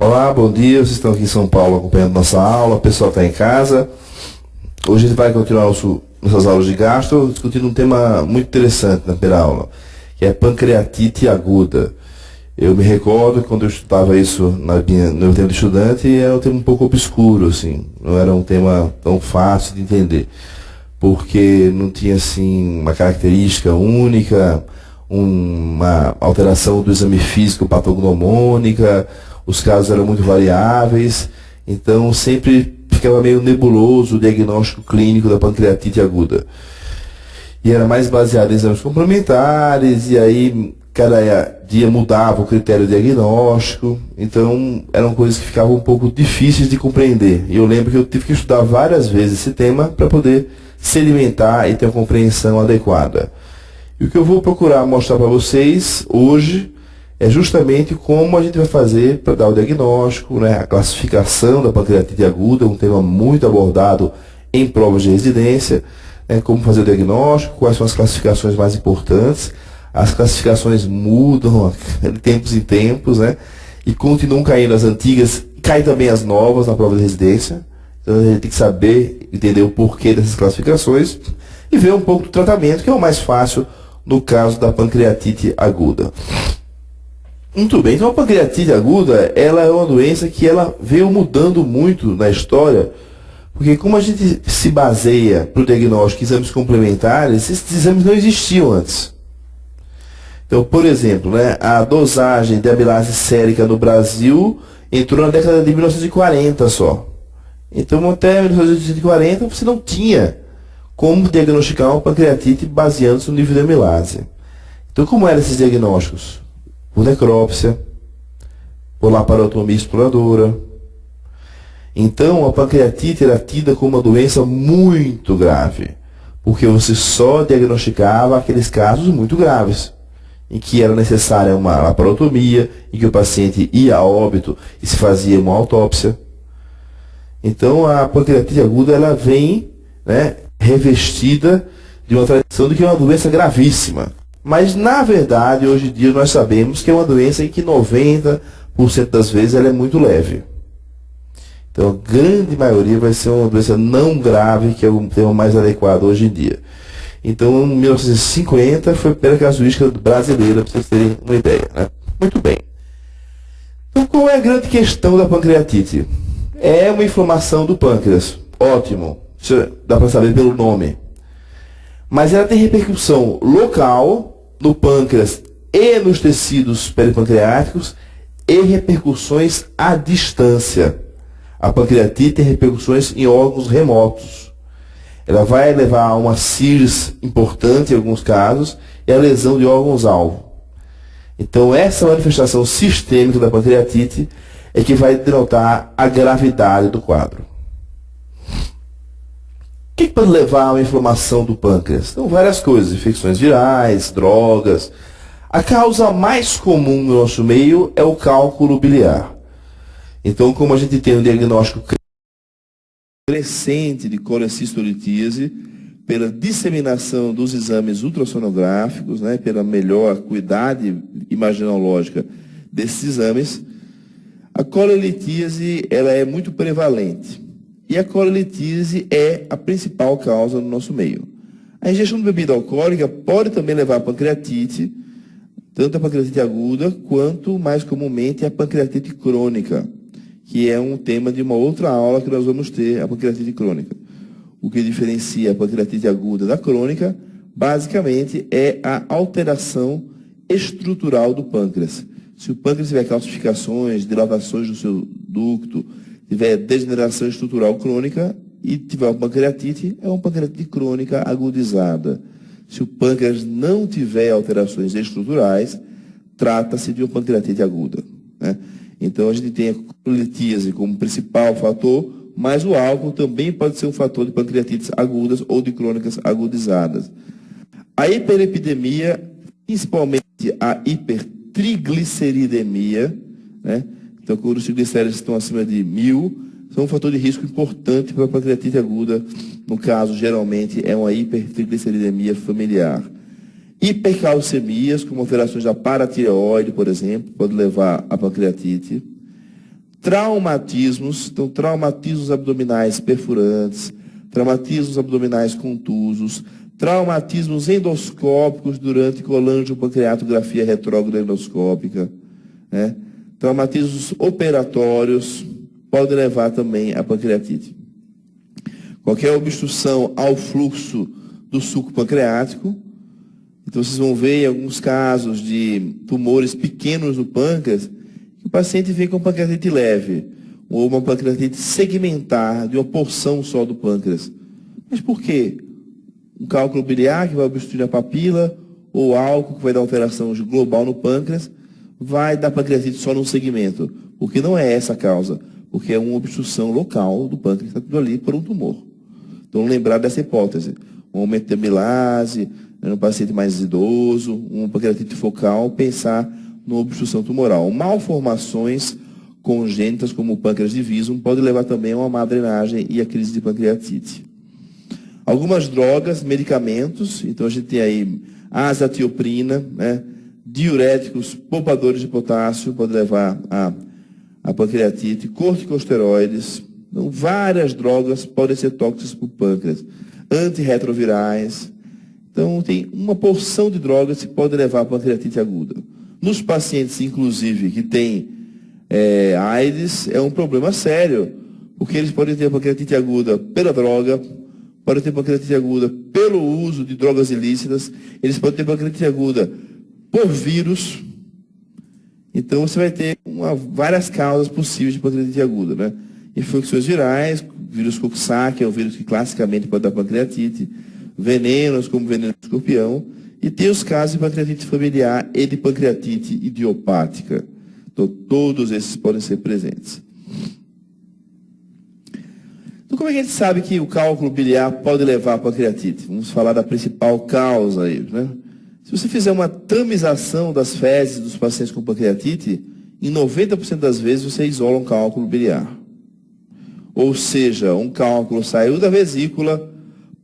Olá, bom dia. Vocês estão aqui em São Paulo acompanhando nossa aula. O pessoal está em casa. Hoje a gente vai continuar nossas aulas de gastro, discutindo um tema muito interessante na primeira aula, que é pancreatite aguda. Eu me recordo que quando eu estudava isso no meu tempo de estudante, era um tema um pouco obscuro, assim. Não era um tema tão fácil de entender, porque não tinha, assim, uma característica única, uma alteração do exame físico patognomônica. Os casos eram muito variáveis, então sempre ficava meio nebuloso o diagnóstico clínico da pancreatite aguda. E era mais baseado em exames complementares, e aí cada dia mudava o critério diagnóstico, então eram coisas que ficavam um pouco difíceis de compreender. E eu lembro que eu tive que estudar várias vezes esse tema para poder sedimentar e ter uma compreensão adequada. E o que eu vou procurar mostrar para vocês hoje é justamente como a gente vai fazer para dar o diagnóstico, né, a classificação da pancreatite aguda, um tema muito abordado em provas de residência, né, como fazer o diagnóstico, quais são as classificações mais importantes. As classificações mudam de tempos em tempos, né, e continuam caindo as antigas, e caem também as novas na prova de residência. Então a gente tem que saber, entender o porquê dessas classificações e ver um pouco do tratamento, que é o mais fácil no caso da pancreatite aguda. Muito bem, então a pancreatite aguda, ela é uma doença que ela veio mudando muito na história, porque como a gente se baseia para o diagnóstico em exames complementares, esses exames não existiam antes. Então, por exemplo, né, a dosagem de amilase sérica no Brasil entrou na década de 1940 só. Então, até 1940 você não tinha como diagnosticar uma pancreatite baseando-se no nível de amilase. Então, como eram esses diagnósticos? Por necrópsia, por laparotomia exploradora. Então, a pancreatite era tida como uma doença muito grave, porque você só diagnosticava aqueles casos muito graves, em que era necessária uma laparotomia, em que o paciente ia a óbito e se fazia uma autópsia. Então, a pancreatite aguda, ela vem, né, revestida de uma tradição de que é uma doença gravíssima. Mas, na verdade, hoje em dia nós sabemos que é uma doença em que 90% das vezes ela é muito leve. Então, a grande maioria vai ser uma doença não grave, que é o termo mais adequado hoje em dia. Então, em 1950 foi a primeira casuística brasileira, para vocês terem uma ideia, né? Muito bem. Então, qual é a grande questão da pancreatite? É uma inflamação do pâncreas. Ótimo. Isso dá para saber pelo nome. Mas ela tem repercussão local no pâncreas e nos tecidos peripancreáticos e repercussões à distância. A pancreatite tem repercussões em órgãos remotos. Ela vai levar a uma cirrose importante em alguns casos e a lesão de órgãos-alvo. Então, essa manifestação sistêmica da pancreatite é que vai denotar a gravidade do quadro. O que pode levar a uma inflamação do pâncreas? Então, várias coisas, infecções virais, drogas. A causa mais comum no nosso meio é o cálculo biliar. Então, como a gente tem um diagnóstico crescente de colecistolitíase, pela disseminação dos exames ultrassonográficos, né, pela melhor acuidade imaginológica desses exames, a colelitíase ela é muito prevalente. E a colelitíase é a principal causa no nosso meio. A ingestão de bebida alcoólica pode também levar a pancreatite, tanto a pancreatite aguda, quanto, mais comumente, a pancreatite crônica, que é um tema de uma outra aula que nós vamos ter, a pancreatite crônica. O que diferencia a pancreatite aguda da crônica, basicamente, é a alteração estrutural do pâncreas. Se o pâncreas tiver calcificações, dilatações do seu ducto, tiver degeneração estrutural crônica e tiver uma pancreatite, é uma pancreatite crônica agudizada. Se o pâncreas não tiver alterações estruturais, trata-se de uma pancreatite aguda, né? Então, a gente tem a colelitíase como principal fator, mas o álcool também pode ser um fator de pancreatites agudas ou de crônicas agudizadas. A hiperepidemia, principalmente a hipertrigliceridemia, né? Então, quando os triglicéridos estão acima de 1000, são um fator de risco importante para a pancreatite aguda. No caso, geralmente, é uma hipertrigliceridemia familiar. Hipercalcemias, como alterações da paratireoide, por exemplo, pode levar à pancreatite. traumatismos, então traumatismos abdominais perfurantes, traumatismos abdominais contusos, traumatismos endoscópicos durante colangiopancreatografia retrógrada endoscópica, né? Traumatismos operatórios podem levar também à pancreatite. Qualquer obstrução ao fluxo do suco pancreático, então vocês vão ver em alguns casos de tumores pequenos no pâncreas, que o paciente vem com pancreatite leve, ou uma pancreatite segmentar de uma porção só do pâncreas. Mas por quê? Um cálculo biliar que vai obstruir a papila, ou álcool que vai dar alteração global no pâncreas, vai dar pancreatite só num segmento. Porque não é essa a causa, porque é uma obstrução local do pâncreas, está tudo ali por um tumor. Então lembrar dessa hipótese. Um aumento de amilase, no paciente mais idoso, uma pancreatite focal, pensar numa obstrução tumoral. Malformações congênitas, como o pâncreas divisum, pode levar também a uma má drenagem e a crise de pancreatite. Algumas drogas, medicamentos, então a gente tem aí azatioprina, né, diuréticos, poupadores de potássio, pode levar a pancreatite, corticosteroides, então, várias drogas podem ser tóxicas para o pâncreas, antirretrovirais. Então, tem uma porção de drogas que pode levar a pancreatite aguda. Nos pacientes, inclusive, que têm AIDS, é um problema sério, porque eles podem ter pancreatite aguda pela droga, podem ter pancreatite aguda pelo uso de drogas ilícitas, eles podem ter pancreatite aguda por vírus. Então, você vai ter várias causas possíveis de pancreatite aguda, né? Infecções virais, vírus Coxsackie, que é um vírus que classicamente pode dar pancreatite, venenos, como veneno de escorpião, e tem os casos de pancreatite familiar e de pancreatite idiopática. Então, todos esses podem ser presentes. Então, como é que a gente sabe que o cálculo biliar pode levar à pancreatite? Vamos falar da principal causa aí, né? Se você fizer uma tamização das fezes dos pacientes com pancreatite, em 90% das vezes você isola um cálculo biliar. Ou seja, um cálculo saiu da vesícula,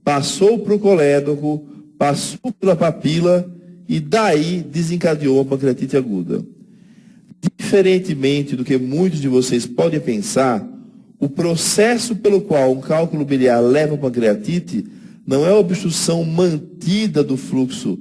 passou para o colédoco, passou pela papila e daí desencadeou a pancreatite aguda. Diferentemente do que muitos de vocês podem pensar, o processo pelo qual um cálculo biliar leva a pancreatite não é a obstrução mantida do fluxo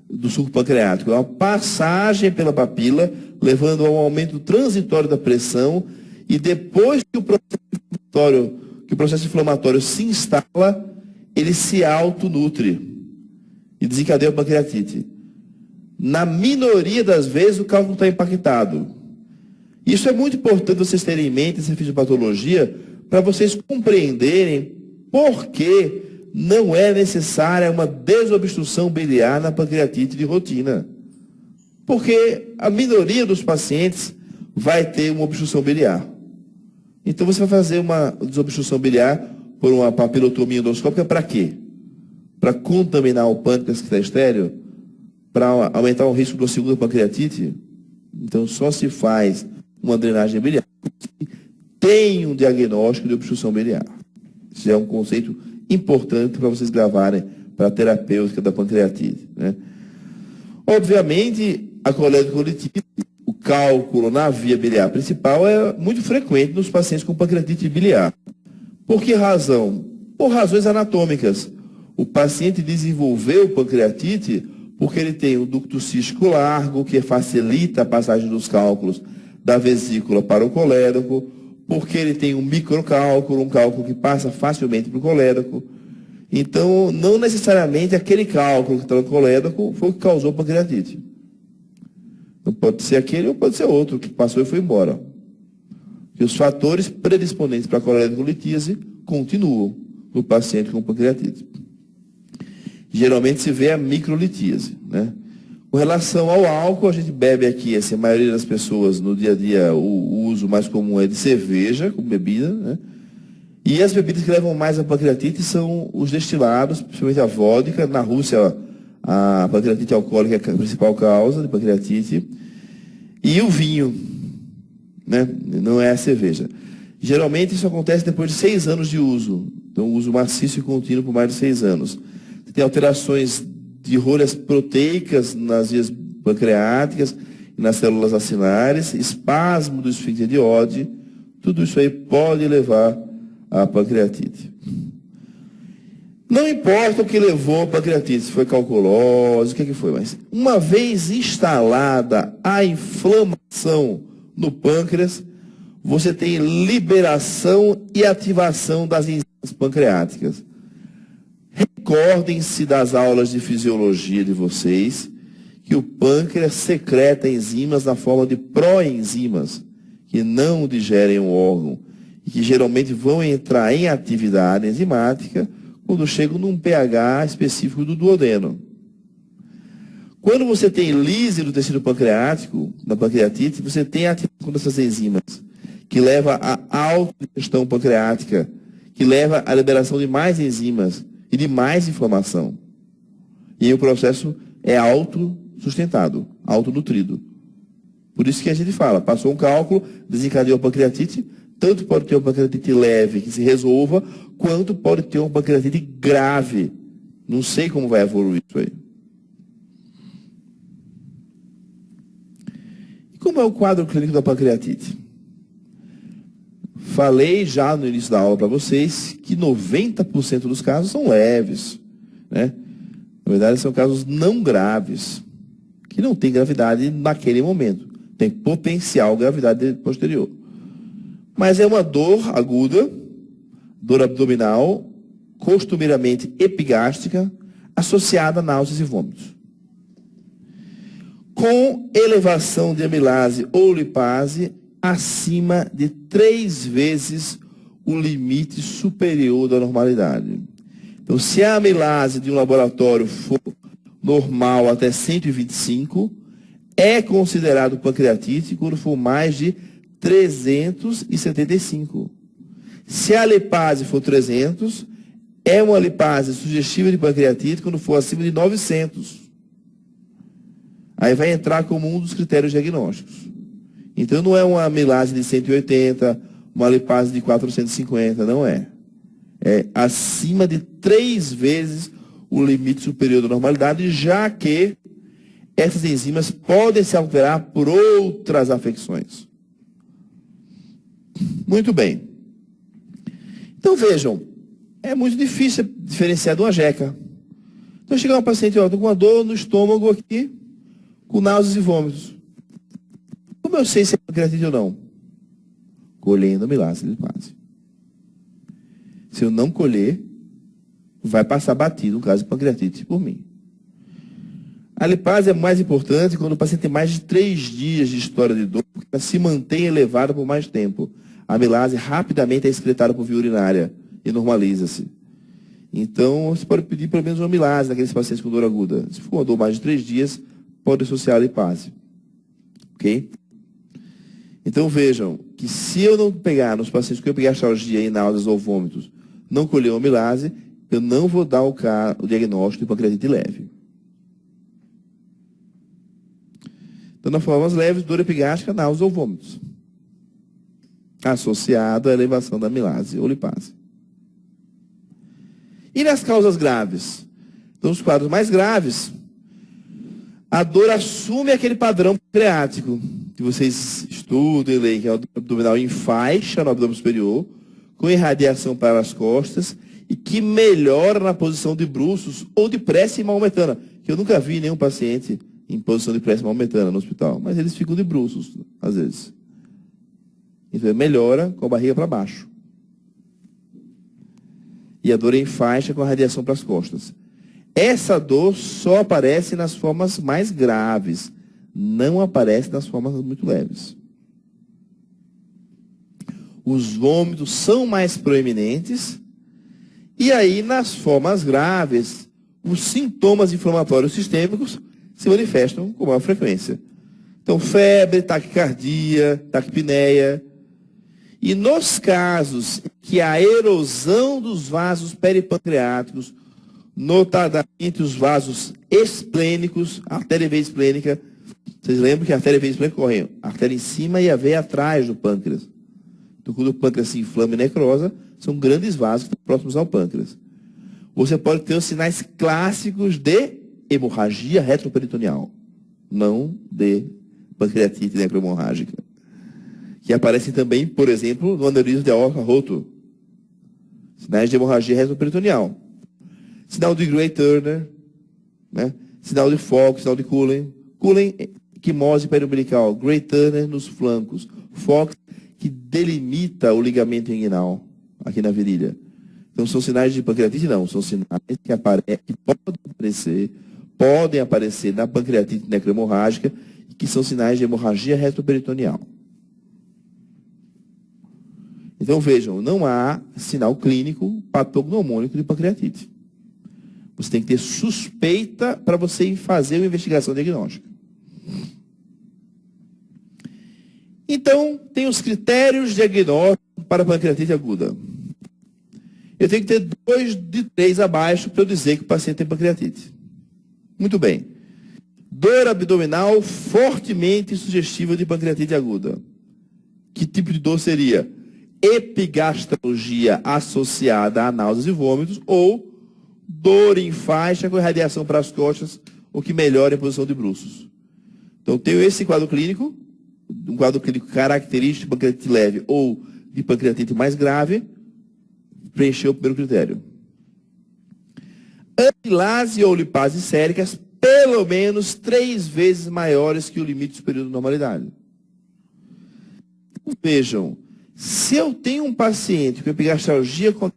do suco pancreático, é uma passagem pela papila, levando a um aumento transitório da pressão, e depois que o processo inflamatório se instala, ele se autonutre e desencadeia a pancreatite. Na minoria das vezes, o cálculo está impactado. Isso é muito importante vocês terem em mente, essa fisiopatologia, para vocês compreenderem por que não é necessária uma desobstrução biliar na pancreatite de rotina. Porque a minoria dos pacientes vai ter uma obstrução biliar. Então você vai fazer uma desobstrução biliar por uma papilotomia endoscópica para quê? Para contaminar o pâncreas que está estéreo? Para aumentar o risco de uma segunda pancreatite? Então só se faz uma drenagem biliar se tem um diagnóstico de obstrução biliar. Isso é um conceito importante para vocês gravarem para a terapêutica da pancreatite, né? Obviamente, a coledocolitíase, o cálculo na via biliar principal é muito frequente nos pacientes com pancreatite biliar. Por que razão? Por razões anatômicas. O paciente desenvolveu pancreatite porque ele tem um ducto cístico largo, que facilita a passagem dos cálculos da vesícula para o colédoco, porque ele tem um microcálculo, um cálculo que passa facilmente para o colédoco. Então, não necessariamente aquele cálculo que está no colédoco foi o que causou pancreatite. Então, pode ser aquele ou pode ser outro, que passou e foi embora. E os fatores predisponentes para a coledocolitíase continuam no paciente com pancreatite. Geralmente se vê a microlitíase, né? Com relação ao álcool, a gente bebe aqui, assim, a maioria das pessoas no dia a dia, o uso mais comum é de cerveja, como bebida, né? E as bebidas que levam mais a pancreatite são os destilados, principalmente a vodka. Na Rússia, a pancreatite alcoólica é a principal causa de pancreatite. E o vinho, né? Não é a cerveja. Geralmente isso acontece depois de 6 anos de uso. Então, uso maciço e contínuo por mais de 6 anos. Tem alterações de rolhas proteicas nas vias pancreáticas e nas células acinares, espasmo do esfíncter de Oddi, Tudo isso aí pode levar à pancreatite. Não importa o que levou à pancreatite, se foi calculose, o que foi, mas uma vez instalada a inflamação no pâncreas, você tem liberação e ativação das enzimas pancreáticas. Recordem-se das aulas de fisiologia de vocês, que o pâncreas secreta enzimas na forma de proenzimas, que não digerem o órgão, e que geralmente vão entrar em atividade enzimática quando chegam num pH específico do duodeno. Quando você tem lise do tecido pancreático, na pancreatite, você tem a ativação dessas enzimas, que leva à autodigestão pancreática, que leva à liberação de mais enzimas e de mais inflamação. E aí o processo é autossustentado, autonutrido. Por isso que a gente fala, passou um cálculo, desencadeou a pancreatite, tanto pode ter uma pancreatite leve, que se resolva, quanto pode ter uma pancreatite grave. Não sei como vai evoluir isso aí. E como é o quadro clínico da pancreatite? Falei já no início da aula para vocês que 90% dos casos são leves, né? Na verdade, são casos não graves, que não tem gravidade naquele momento. Tem potencial gravidade posterior. Mas é uma dor aguda, dor abdominal, costumeiramente epigástrica, associada a náuseas e vômitos. Com elevação de amilase ou lipase acima de 3 vezes o limite superior da normalidade. Então, se a amilase de um laboratório for normal até 125, é considerado pancreatite quando for mais de 375. Se a lipase for 300, é uma lipase sugestiva de pancreatite quando for acima de 900. Aí vai entrar como um dos critérios diagnósticos. Então não é uma amilase de 180, uma lipase de 450, não é. É acima de 3 vezes o limite superior da normalidade, já que essas enzimas podem se alterar por outras afecções. Muito bem. Então vejam, é muito difícil diferenciar de uma jeca. Então chega um paciente, ó, estou com uma dor no estômago aqui, com náuseas e vômitos. Como eu sei se é pancreatite ou não? Colhendo amilase e lipase. Se eu não colher, vai passar batido o caso de pancreatite por mim. A lipase é mais importante quando o paciente tem mais de 3 dias de história de dor, porque ela se mantém elevada por mais tempo. A amilase rapidamente é excretada por via urinária e normaliza-se. Então, você pode pedir pelo menos uma amilase naqueles pacientes com dor aguda. Se for uma dor mais de 3 dias, pode associar a lipase. Ok? Então, vejam que se eu não pegar nos pacientes que eu peguei artralgia e náuseas ou vômitos, não colher uma amilase, eu não vou dar o diagnóstico de pancreatite leve. Então, nas formas leves, dor epigástrica, náuseas ou vômitos, associado à elevação da amilase ou lipase. E nas causas graves? Então, os quadros mais graves, a dor assume aquele padrão pancreático, que vocês estudam e leem, que é o abdominal em faixa no abdômen superior, com irradiação para as costas, e que melhora na posição de bruços ou de prece maometana, que eu nunca vi nenhum paciente em posição de prece maometana no hospital, mas eles ficam de bruços, às vezes. Então, melhora com a barriga para baixo. E a dor em faixa com a radiação para as costas. Essa dor só aparece nas formas mais graves, não aparece nas formas muito leves. Os vômitos são mais proeminentes, e aí nas formas graves, os sintomas inflamatórios sistêmicos se manifestam com maior frequência. Então, febre, taquicardia, taquipneia. E nos casos que a erosão dos vasos peripancreáticos, notadamente os vasos esplênicos, a artéria e veia esplênica, vocês lembram que a artéria e veia esplênica correm a artéria em cima e a veia atrás do pâncreas. Então, quando o pâncreas se inflama e necrosa, são grandes vasos que estão próximos ao pâncreas. Você pode ter os sinais clássicos de hemorragia retroperitoneal, não de pancreatite necrohemorrágica, que aparecem também, por exemplo, no aneurisma de aorta roto. Sinais de hemorragia retroperitoneal. Sinal de Gray-Turner, né? Sinal de Fox, sinal de Cullen. Cullen, quimose periumbilical. Gray-Turner nos flancos. Fox, que delimita o ligamento inguinal aqui na virilha. Então, são sinais de pancreatite? Não. São sinais que podem aparecer na pancreatite necrohemorrágica, que são sinais de hemorragia retroperitoneal. Então, vejam, não há sinal clínico patognomônico de pancreatite. Você tem que ter suspeita para você fazer uma investigação diagnóstica. Então, tem os critérios diagnósticos para pancreatite aguda. Eu tenho que ter 2 de 3 abaixo para eu dizer que o paciente tem pancreatite. Muito bem. Dor abdominal fortemente sugestiva de pancreatite aguda. Que tipo de dor seria? Epigastralgia associada a náuseas e vômitos ou dor em faixa com irradiação para as costas, o que melhora a posição de bruços. Então, tenho esse quadro clínico, um quadro clínico característico de pancreatite leve ou de pancreatite mais grave, preencheu o primeiro critério. Amilase ou lipase séricas, pelo menos 3 vezes maiores que o limite superior da normalidade. Vejam, se eu tenho um paciente com epigastralgia com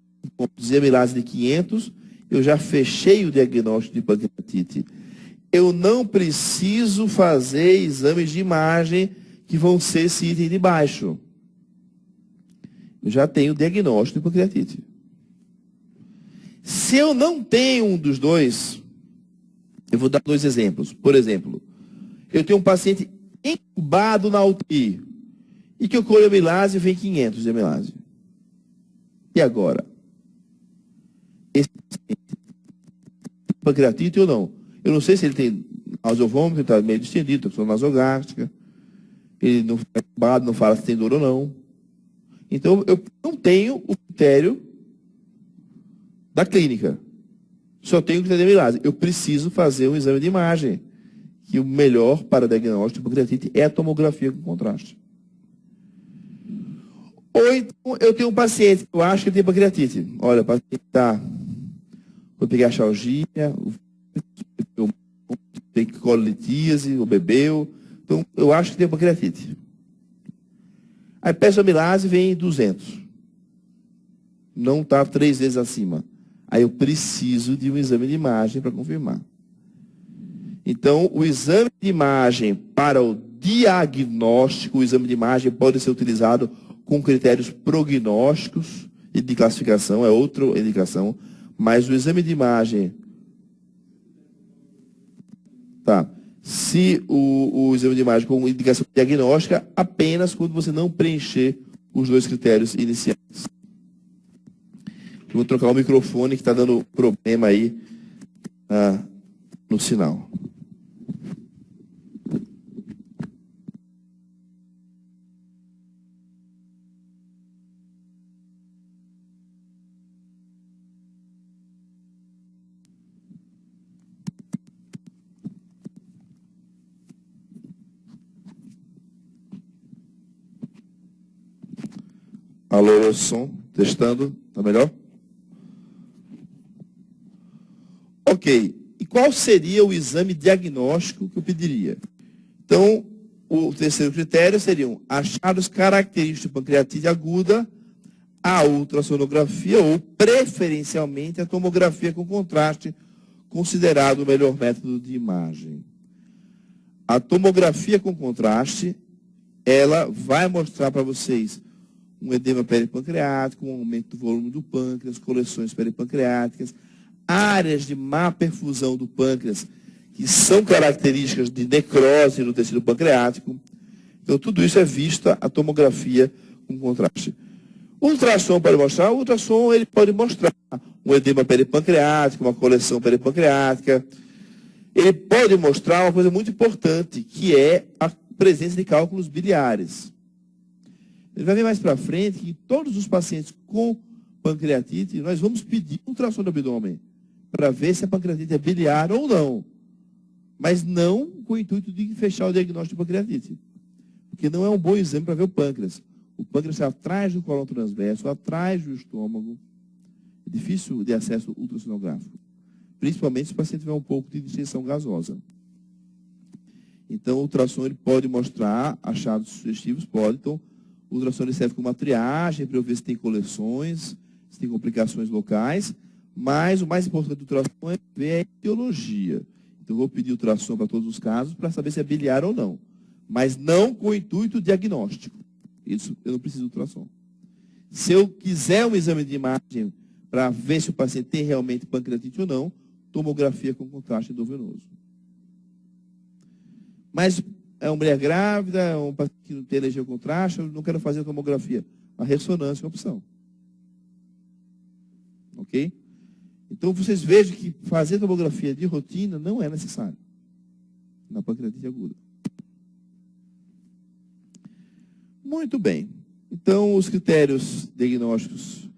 amilase de 500, eu já fechei o diagnóstico de pancreatite. Eu não preciso fazer exames de imagem que vão ser esse item de baixo. Eu já tenho o diagnóstico de pancreatite. Se eu não tenho um dos dois, eu vou dar 2 exemplos. Por exemplo, eu tenho um paciente incubado na UTI e que ocorre amilase e vem 500 de amilase. E agora? Esse paciente tem pancreatite ou não? Eu não sei se ele tem náusea ou vômito, ele está meio distendido, está com nasogástrica, ele não fica incubado, não fala se tem dor ou não. Então, eu não tenho o critério da clínica. Só tenho o critério de amilase. Eu preciso fazer um exame de imagem, que o melhor para diagnóstico de pancreatite é a tomografia com contraste. Ou então, eu tenho um paciente que eu acho que tem pancreatite. Olha, o paciente está com epigastralgia, tem colitíase, ou bebeu. Então, eu acho que tem pancreatite. Aí peço a amilase e vem 200. Não está 3 vezes acima. Aí eu preciso de um exame de imagem para confirmar. Então, o exame de imagem para o diagnóstico, o exame de imagem pode ser utilizado com critérios prognósticos e de classificação, é outra indicação, mas o exame de imagem... Tá. Se o exame de imagem com indicação diagnóstica, apenas quando você não preencher os 2 critérios iniciais. Eu vou trocar o microfone que está dando problema aí no sinal. Alô, som, testando, tá melhor? Ok, e qual seria o exame diagnóstico que eu pediria? Então, o terceiro critério seriam achados característicos de pancreatite aguda, a ultrassonografia ou, preferencialmente, a tomografia com contraste, considerado o melhor método de imagem. A tomografia com contraste, ela vai mostrar para vocês um edema peripancreático, um aumento do volume do pâncreas, coleções peripancreáticas, áreas de má perfusão do pâncreas, que são características de necrose no tecido pancreático. Então, tudo isso é visto a tomografia com contraste. O ultrassom pode mostrar? O ultrassom ele pode mostrar um edema peripancreático, uma coleção peripancreática. Ele pode mostrar uma coisa muito importante, que é a presença de cálculos biliares. Ele vai ver mais para frente que em todos os pacientes com pancreatite, nós vamos pedir ultrassom do abdômen para ver se a pancreatite é biliar ou não. Mas não com o intuito de fechar o diagnóstico de pancreatite. Porque não é um bom exame para ver o pâncreas. O pâncreas está atrás do cólon transverso, atrás do estômago. É difícil de acesso ultrassonográfico. Principalmente se o paciente tiver um pouco de distensão gasosa. Então, o ultrassom ele pode mostrar achados sugestivos, pode. Então, o ultrassom ele serve como uma triagem para eu ver se tem coleções, se tem complicações locais. Mas o mais importante do ultrassom é ver a etiologia. Então, eu vou pedir ultrassom para todos os casos para saber se é biliar ou não. Mas não com o intuito diagnóstico. Isso eu não preciso de ultrassom. Se eu quiser um exame de imagem para ver se o paciente tem realmente pancreatite ou não, tomografia com contraste endovenoso. Mas é uma mulher grávida, é um paciente que não tem alergia ao contraste, eu não quero fazer a tomografia. A ressonância é uma opção. Ok? Então, vocês vejam que fazer tomografia de rotina não é necessário na pancreatite aguda. Muito bem. Então, os critérios diagnósticos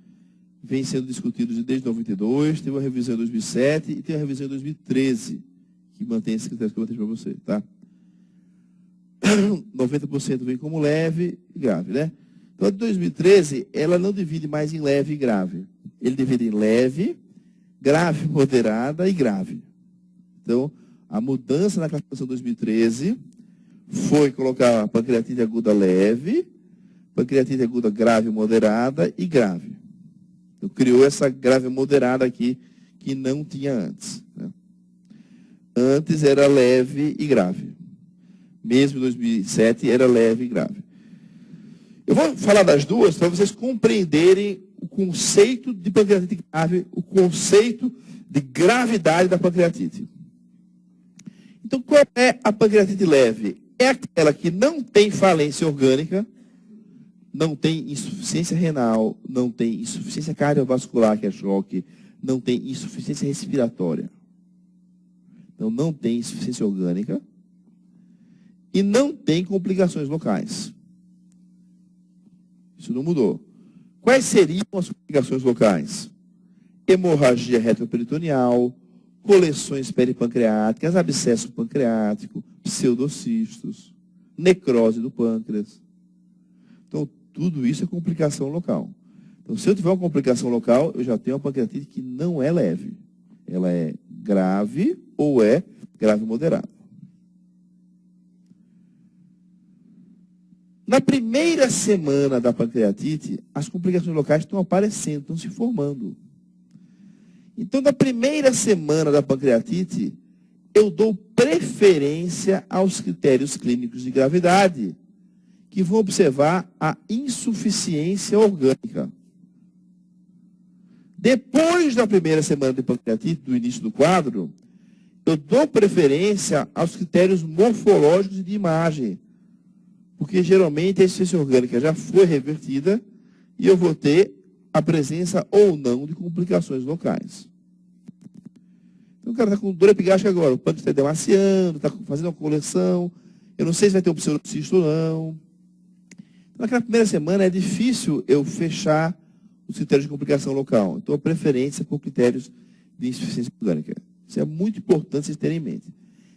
vêm sendo discutidos desde 92, teve uma revisão em 2007 e tem uma revisão em 2013, que mantém esses critérios que eu botei para você, tá? 90% vem como leve e grave, né? Então, a de 2013, ela não divide mais em leve e grave. Ele divide em leve, grave, moderada e grave. Então, a mudança na classificação 2013 foi colocar a pancreatite aguda leve, pancreatite aguda grave, moderada e grave. Então, criou essa grave moderada aqui, que não tinha antes. Né? Antes era leve e grave. Mesmo em 2007 era leve e grave. Eu vou falar das duas para vocês compreenderem o conceito de pancreatite grave, o conceito de gravidade da pancreatite. Então, qual é a pancreatite leve? É aquela que não tem falência orgânica, não tem insuficiência renal, não tem insuficiência cardiovascular, que é choque, não tem insuficiência respiratória. Então, não tem insuficiência orgânica e não tem complicações locais. Isso não mudou. Quais seriam as complicações locais? Hemorragia retroperitoneal, coleções peripancreáticas, abscesso pancreático, pseudocistos, necrose do pâncreas. Então, tudo isso é complicação local. Então, se eu tiver uma complicação local, eu já tenho uma pancreatite que não é leve. Ela é grave ou é grave moderada. Na primeira semana da pancreatite, as complicações locais estão aparecendo, estão se formando. Então, na primeira semana da pancreatite, eu dou preferência aos critérios clínicos de gravidade, que vão observar a insuficiência orgânica. Depois da primeira semana de pancreatite, do início do quadro, eu dou preferência aos critérios morfológicos e de imagem, porque geralmente a insuficiência orgânica já foi revertida e eu vou ter a presença ou não de complicações locais. Então o cara está com dor epigástica agora, o pâncreas está edemaciando, está fazendo uma coleção, eu não sei se vai ter um pseudocisto ou não. Naquela primeira semana é difícil eu fechar os critérios de complicação local. Então a preferência é por critérios de insuficiência orgânica. Isso é muito importante vocês terem em mente.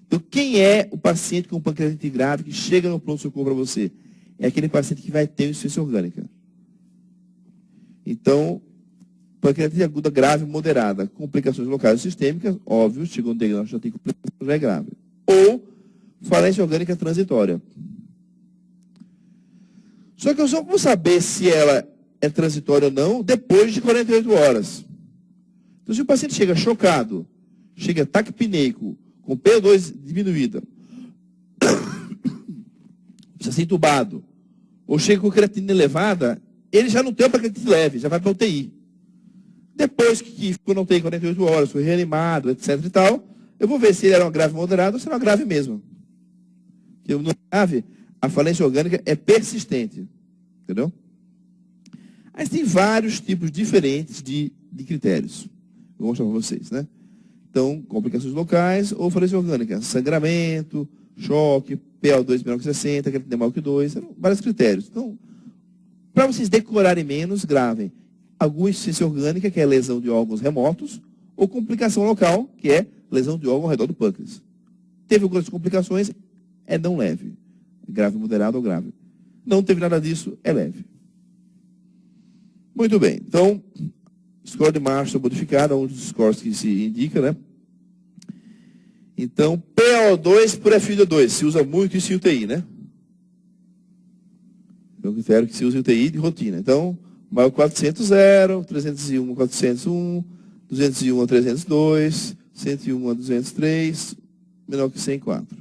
Então, quem é o paciente com pancreatite grave que chega no pronto-socorro para você? É aquele paciente que vai ter insuficiência orgânica. Então, pancreatite aguda grave moderada, complicações locais sistêmicas, óbvio, chegou no diagnóstico, já tem complicações, já é grave. Ou falência orgânica transitória. Só que eu só vou saber se ela é transitória ou não depois de 48 horas. Então, se o paciente chega chocado, chega taquipneico, com PO2 diminuída, precisa ser entubado, ou chega com creatina elevada, ele já não tem uma pancreatite leve, já vai para UTI. Depois que ficou na UTI 48 horas, foi reanimado, etc e tal, eu vou ver se ele era uma grave moderada ou se era uma grave mesmo. Porque no grave, a falência orgânica é persistente. Entendeu? Aí tem vários tipos diferentes de critérios. Vou mostrar para vocês, né? Então, complicações locais ou falência orgânica, sangramento, choque, PO2 menor que 60, creatina maior que 2, eram vários critérios. Então, para vocês decorarem menos, gravem alguma insuficiência orgânica, que é lesão de órgãos remotos, ou complicação local, que é lesão de órgão ao redor do pâncreas. Teve algumas complicações, é não leve. Grave, moderado ou grave. Não teve nada disso, é leve. Muito bem. Então, score de Marshall modificado, é um dos scores que se indica, né? Então, PO2 por FiO2, se usa muito isso em UTI, né? É um critério que se usa em UTI de rotina. Então, maior que 400, 0, 301 a 401, 201 a 302, 101 a 203, menor que 104.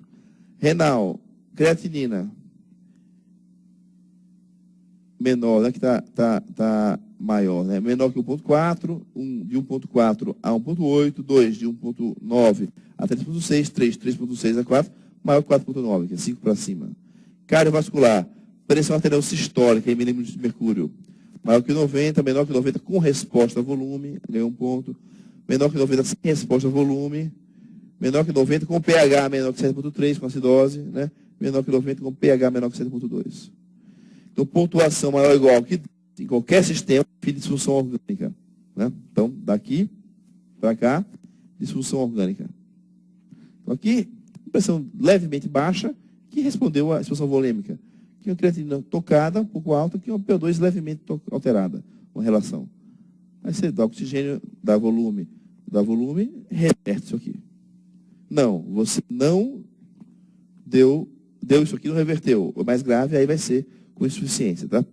Renal, creatinina, menor, né, que tá maior, né? Menor que 1.4, de 1.4 a 1.8, 2 de 1.9 a 3.6, 3, 3.6 a 4, maior que 4.9, que é 5 para cima. Cardiovascular, pressão arterial sistólica em milímetros de mercúrio, maior que 90, menor que 90 com resposta a volume, ganhou 1 ponto, menor que 90 sem resposta a volume, menor que 90 com pH menor que 7.3 com acidose, né? Menor que 90 com pH menor que 7.2. Então, pontuação maior ou igual que em qualquer sistema de disfunção orgânica. Né? Então, daqui para cá, disfunção orgânica. Então, aqui, pressão levemente baixa, que respondeu à disfunção volêmica. Aqui, uma creatinina tocada, um pouco alta, aqui uma PO2 levemente alterada, uma relação. Aí você dá oxigênio, dá volume, reverte isso aqui. Não, você não deu isso aqui, não reverteu. O mais grave, aí vai ser com insuficiência, tá?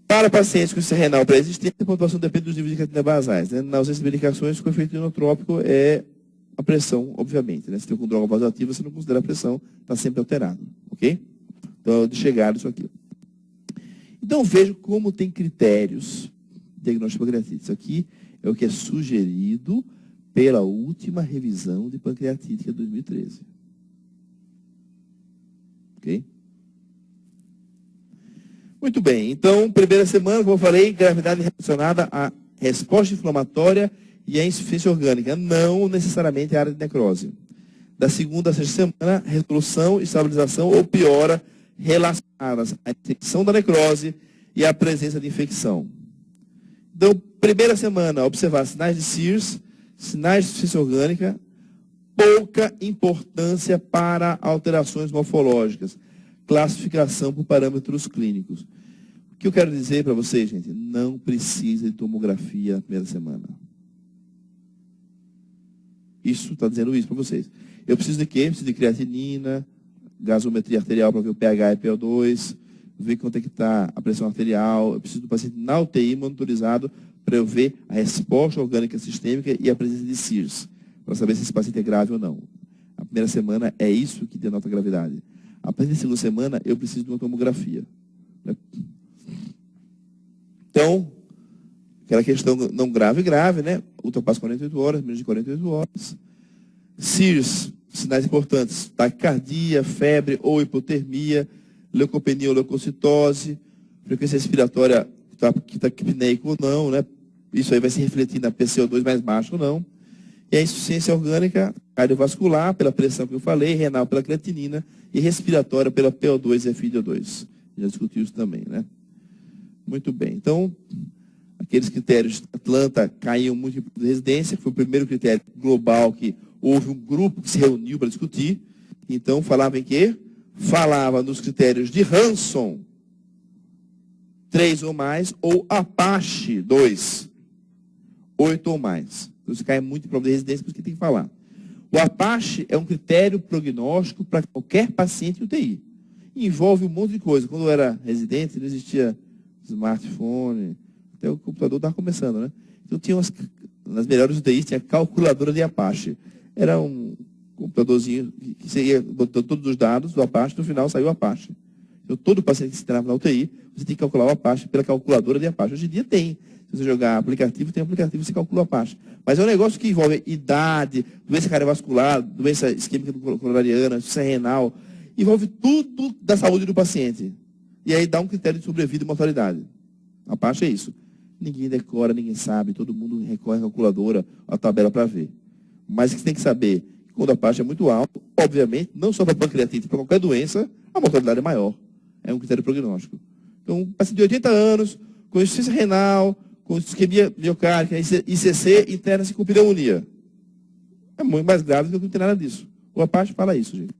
Para pacientes com insuficiência renal pré-existente, a pontuação depende dos níveis de creatinina basais. Né? Na ausência de medicações, o efeito inotrópico é a pressão, obviamente. Né? Se tem com droga vasoativa, você não considera a pressão, está sempre alterado. Ok? Então, de chegar isso aqui. Então, vejo como tem critérios de diagnóstico de pancreatite. Isso aqui é o que é sugerido pela última revisão de pancreatite, que é 2013. Ok? Muito bem, então, primeira semana, como eu falei, gravidade relacionada à resposta inflamatória e à insuficiência orgânica, não necessariamente à área de necrose. Da segunda a sexta semana, resolução, estabilização ou piora relacionadas à detecção da necrose e à presença de infecção. Então, primeira semana, observar sinais de SIRS, sinais de insuficiência orgânica, pouca importância para alterações morfológicas. Classificação por parâmetros clínicos. O que eu quero dizer para vocês, gente? Não precisa de tomografia na primeira semana. Isso está dizendo isso para vocês. Eu preciso de quê? Eu preciso de creatinina, gasometria arterial para ver o pH e PO2, ver quanto é que está a pressão arterial. Eu preciso do paciente na UTI monitorizado para eu ver a resposta orgânica sistêmica e a presença de SIRS, para saber se esse paciente é grave ou não. A primeira semana é isso que denota a gravidade. A partir da segunda semana, eu preciso de uma tomografia. Né? Então, aquela questão não grave, né? Ultrapassa 48 horas, menos de 48 horas. SIRS, sinais importantes. Taquicardia, febre ou hipotermia, leucopenia ou leucocitose, frequência respiratória que está apneico ou não, né? Isso aí vai se refletir na PCO2 mais baixo ou não. E a insuficiência orgânica cardiovascular, pela pressão que eu falei, renal pela creatinina e respiratória pela PO2 e FiO2. Já discutiu isso também, né? Muito bem. Então, aqueles critérios de Atlanta caíam muito em residência, que foi o primeiro critério global que houve um grupo que se reuniu para discutir. Então, falava em quê? Falava nos critérios de Hanson, 3 ou mais, ou Apache, 2, 8 ou mais. Então, isso cai muito em prova de residência, por isso que tem que falar. O Apache é um critério prognóstico para qualquer paciente em UTI. Envolve um monte de coisa. Quando eu era residente, não existia smartphone, até o computador estava começando, né? Então, tinha nas melhores UTIs, tinha calculadora de Apache. Era um computadorzinho que você ia botando todos os dados do Apache, no final saiu o Apache. Então, todo paciente que se internava na UTI, você tem que calcular o Apache pela calculadora de Apache. Hoje em dia tem. Se você jogar aplicativo, tem aplicativo, você calcula a Apache. Mas é um negócio que envolve idade, doença cardiovascular, doença isquêmica coronariana, doença renal, envolve tudo da saúde do paciente. E aí dá um critério de sobrevida e mortalidade. A Apache é isso. Ninguém decora, ninguém sabe, todo mundo recorre à calculadora, à tabela para ver. Mas o que você tem que saber, quando a Apache é muito alta, obviamente, não só para pancreatite, para qualquer doença, a mortalidade é maior. É um critério prognóstico. Então, um paciente de 80 anos, com insuficiência renal, com isquemia miocárdica, ICC, interna-se com pneumonia. É muito mais grave do que não tem nada disso. O Apache fala isso, gente.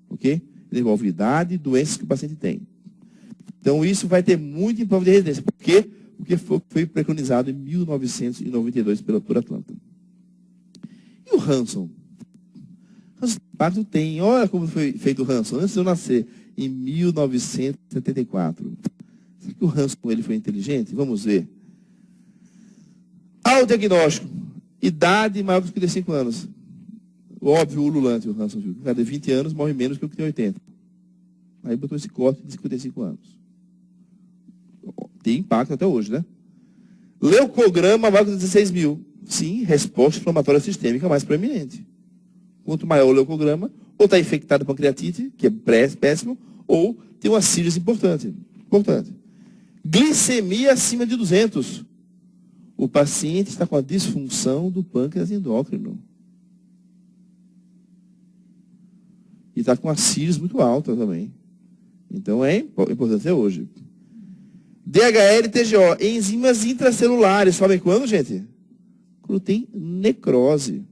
Ok? Ele envolve idade e doenças que o paciente tem. Então, isso vai ter muito em prova de residência. Por quê? Porque foi preconizado em 1992 por Atlanta. E o Hanson? Hanson Impacto tem, olha como foi feito o Hanson, antes de eu nascer, em 1974. Será que o Hanson ele foi inteligente? Vamos ver. Ao diagnóstico, idade maior que 55 anos. Óbvio, ululante o Hanson. O cara de 20 anos morre menos que o que tem 80. Aí botou esse corte de 55 anos. Tem impacto até hoje, né? Leucograma maior que 16 mil. Sim, resposta inflamatória sistêmica mais proeminente. Quanto maior o leucograma, ou está infectado com pancreatite, que é péssimo, ou tem uma síriase importante. Glicemia acima de 200. O paciente está com a disfunção do pâncreas endócrino. E está com a síriase muito alta também. Então é importante até hoje. DHL e TGO, enzimas intracelulares, sabem quando, gente? Quando tem necrose.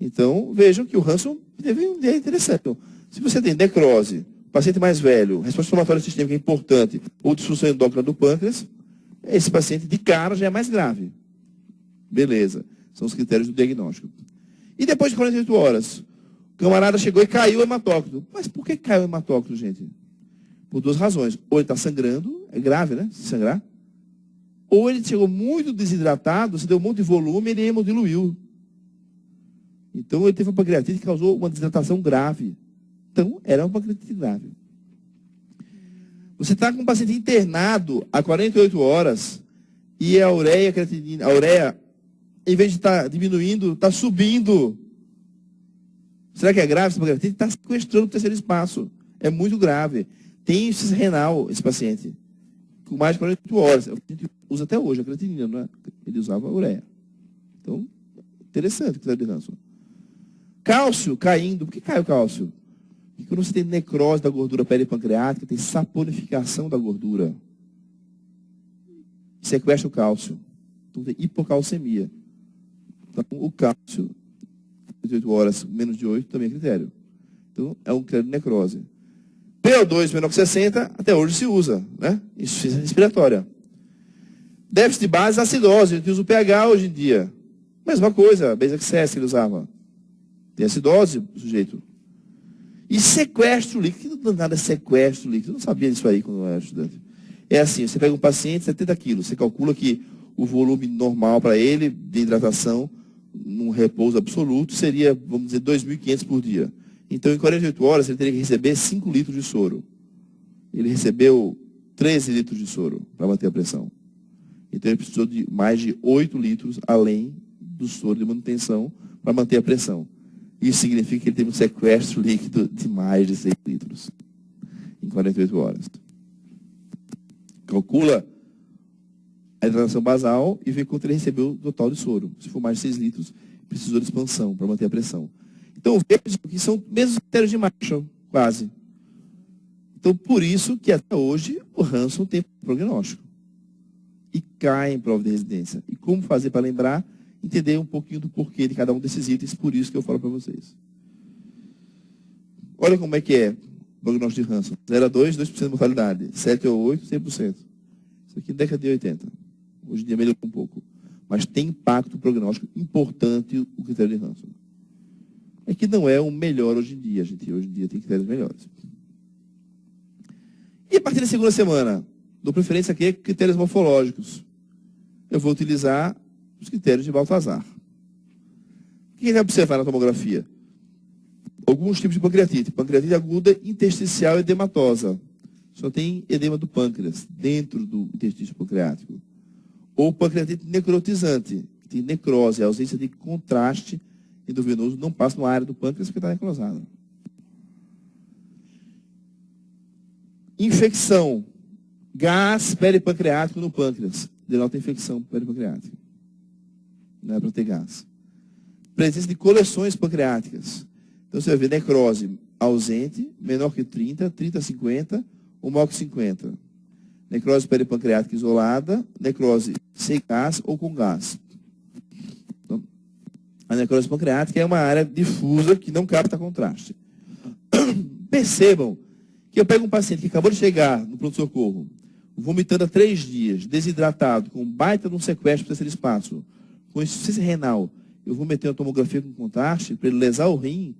Então, vejam que o Hanson teve uma ideia interessante. Então, se você tem necrose, paciente mais velho, resposta inflamatória sistêmica importante, ou disfunção endócrina do pâncreas, esse paciente de cara já é mais grave. Beleza. São os critérios do diagnóstico. E depois de 48 horas, o camarada chegou e caiu o hematócrito. Mas por que caiu o hematócrito, gente? Por duas razões. Ou ele está sangrando, é grave, né? Se sangrar. Ou ele chegou muito desidratado, se deu um monte de volume, ele hemodiluiu. Então ele teve uma pancreatite que causou uma desidratação grave. Então, era uma pancreatite grave. Você está com um paciente internado há 48 horas e a ureia, em vez de estar diminuindo, está subindo. Será que é grave essa pancreatite? Está sequestrando o terceiro espaço. É muito grave. Tem insuficiência renal, esse paciente, com mais de 48 horas. A gente usa até hoje a creatinina, não é? Ele usava a ureia. Então, interessante o critério de Hanson. Cálcio caindo. Por que cai o cálcio? Porque quando você tem necrose da gordura peripancreática, tem saponificação da gordura. Sequestra o cálcio. Então, tem hipocalcemia. Então, o cálcio, 48 horas, menos de 8, também é critério. Então, é um critério de necrose. PO2 menor que 60, até hoje se usa, né? Insuficiência respiratória. Déficit de base, acidose. A gente usa o pH hoje em dia. Mesma coisa, Base Access que ele usava. Tem acidose, o sujeito. E sequestro líquido. Que nada é sequestro líquido. Eu não sabia disso aí quando eu era estudante. É assim, você pega um paciente, 70 quilos. Você calcula que o volume normal para ele, de hidratação, num repouso absoluto, seria, vamos dizer, 2.500 por dia. Então, em 48 horas, ele teria que receber 5 litros de soro. Ele recebeu 13 litros de soro para manter a pressão. Então, ele precisou de mais de 8 litros, além do soro de manutenção, para manter a pressão. Isso significa que ele teve um sequestro líquido de mais de 6 litros em 48 horas. Calcula a hidratação basal e vê quanto ele recebeu total de soro. Se for mais de 6 litros, precisou de expansão para manter a pressão. Então, veja que são mesmos critérios de Marshall, quase. Então, por isso que até hoje o Hanson tem prognóstico. E cai em prova de residência. E como fazer para lembrar? Entender um pouquinho do porquê de cada um desses itens, por isso que eu falo para vocês. Olha como é que é o prognóstico de Hanson. 0 a 2, 2% de mortalidade. 7 a 8, 100%. Isso aqui é década de 80. Hoje em dia melhorou um pouco. Mas tem impacto prognóstico importante o critério de Hanson. É que não é o melhor hoje em dia, gente. Hoje em dia tem critérios melhores. E a partir da segunda semana, dou preferência aqui a critérios morfológicos. Eu vou utilizar os critérios de Baltazar. O que a gente vai observar na tomografia? Alguns tipos de pancreatite. Pancreatite aguda, intersticial e edematosa. Só tem edema do pâncreas, dentro do intestino pancreático. Ou pancreatite necrotizante, que tem necrose, a ausência de contraste endovenoso, não passa na área do pâncreas porque está necrosado. Infecção. Gás peripancreático no pâncreas. Denota infecção peripancreática. Não é para ter gás. Presença de coleções pancreáticas. Então você vai ver necrose ausente, menor que 30, 30 a 50, ou maior que 50. Necrose peripancreática isolada, necrose sem gás ou com gás. Então, a necrose pancreática é uma área difusa que não capta contraste. Percebam Que eu pego um paciente que acabou de chegar no pronto-socorro, vomitando há 3 dias, desidratado, com baita de um sequestro do terceiro espaço, com insuficiência renal, eu vou meter uma tomografia com contraste para ele lesar o rim,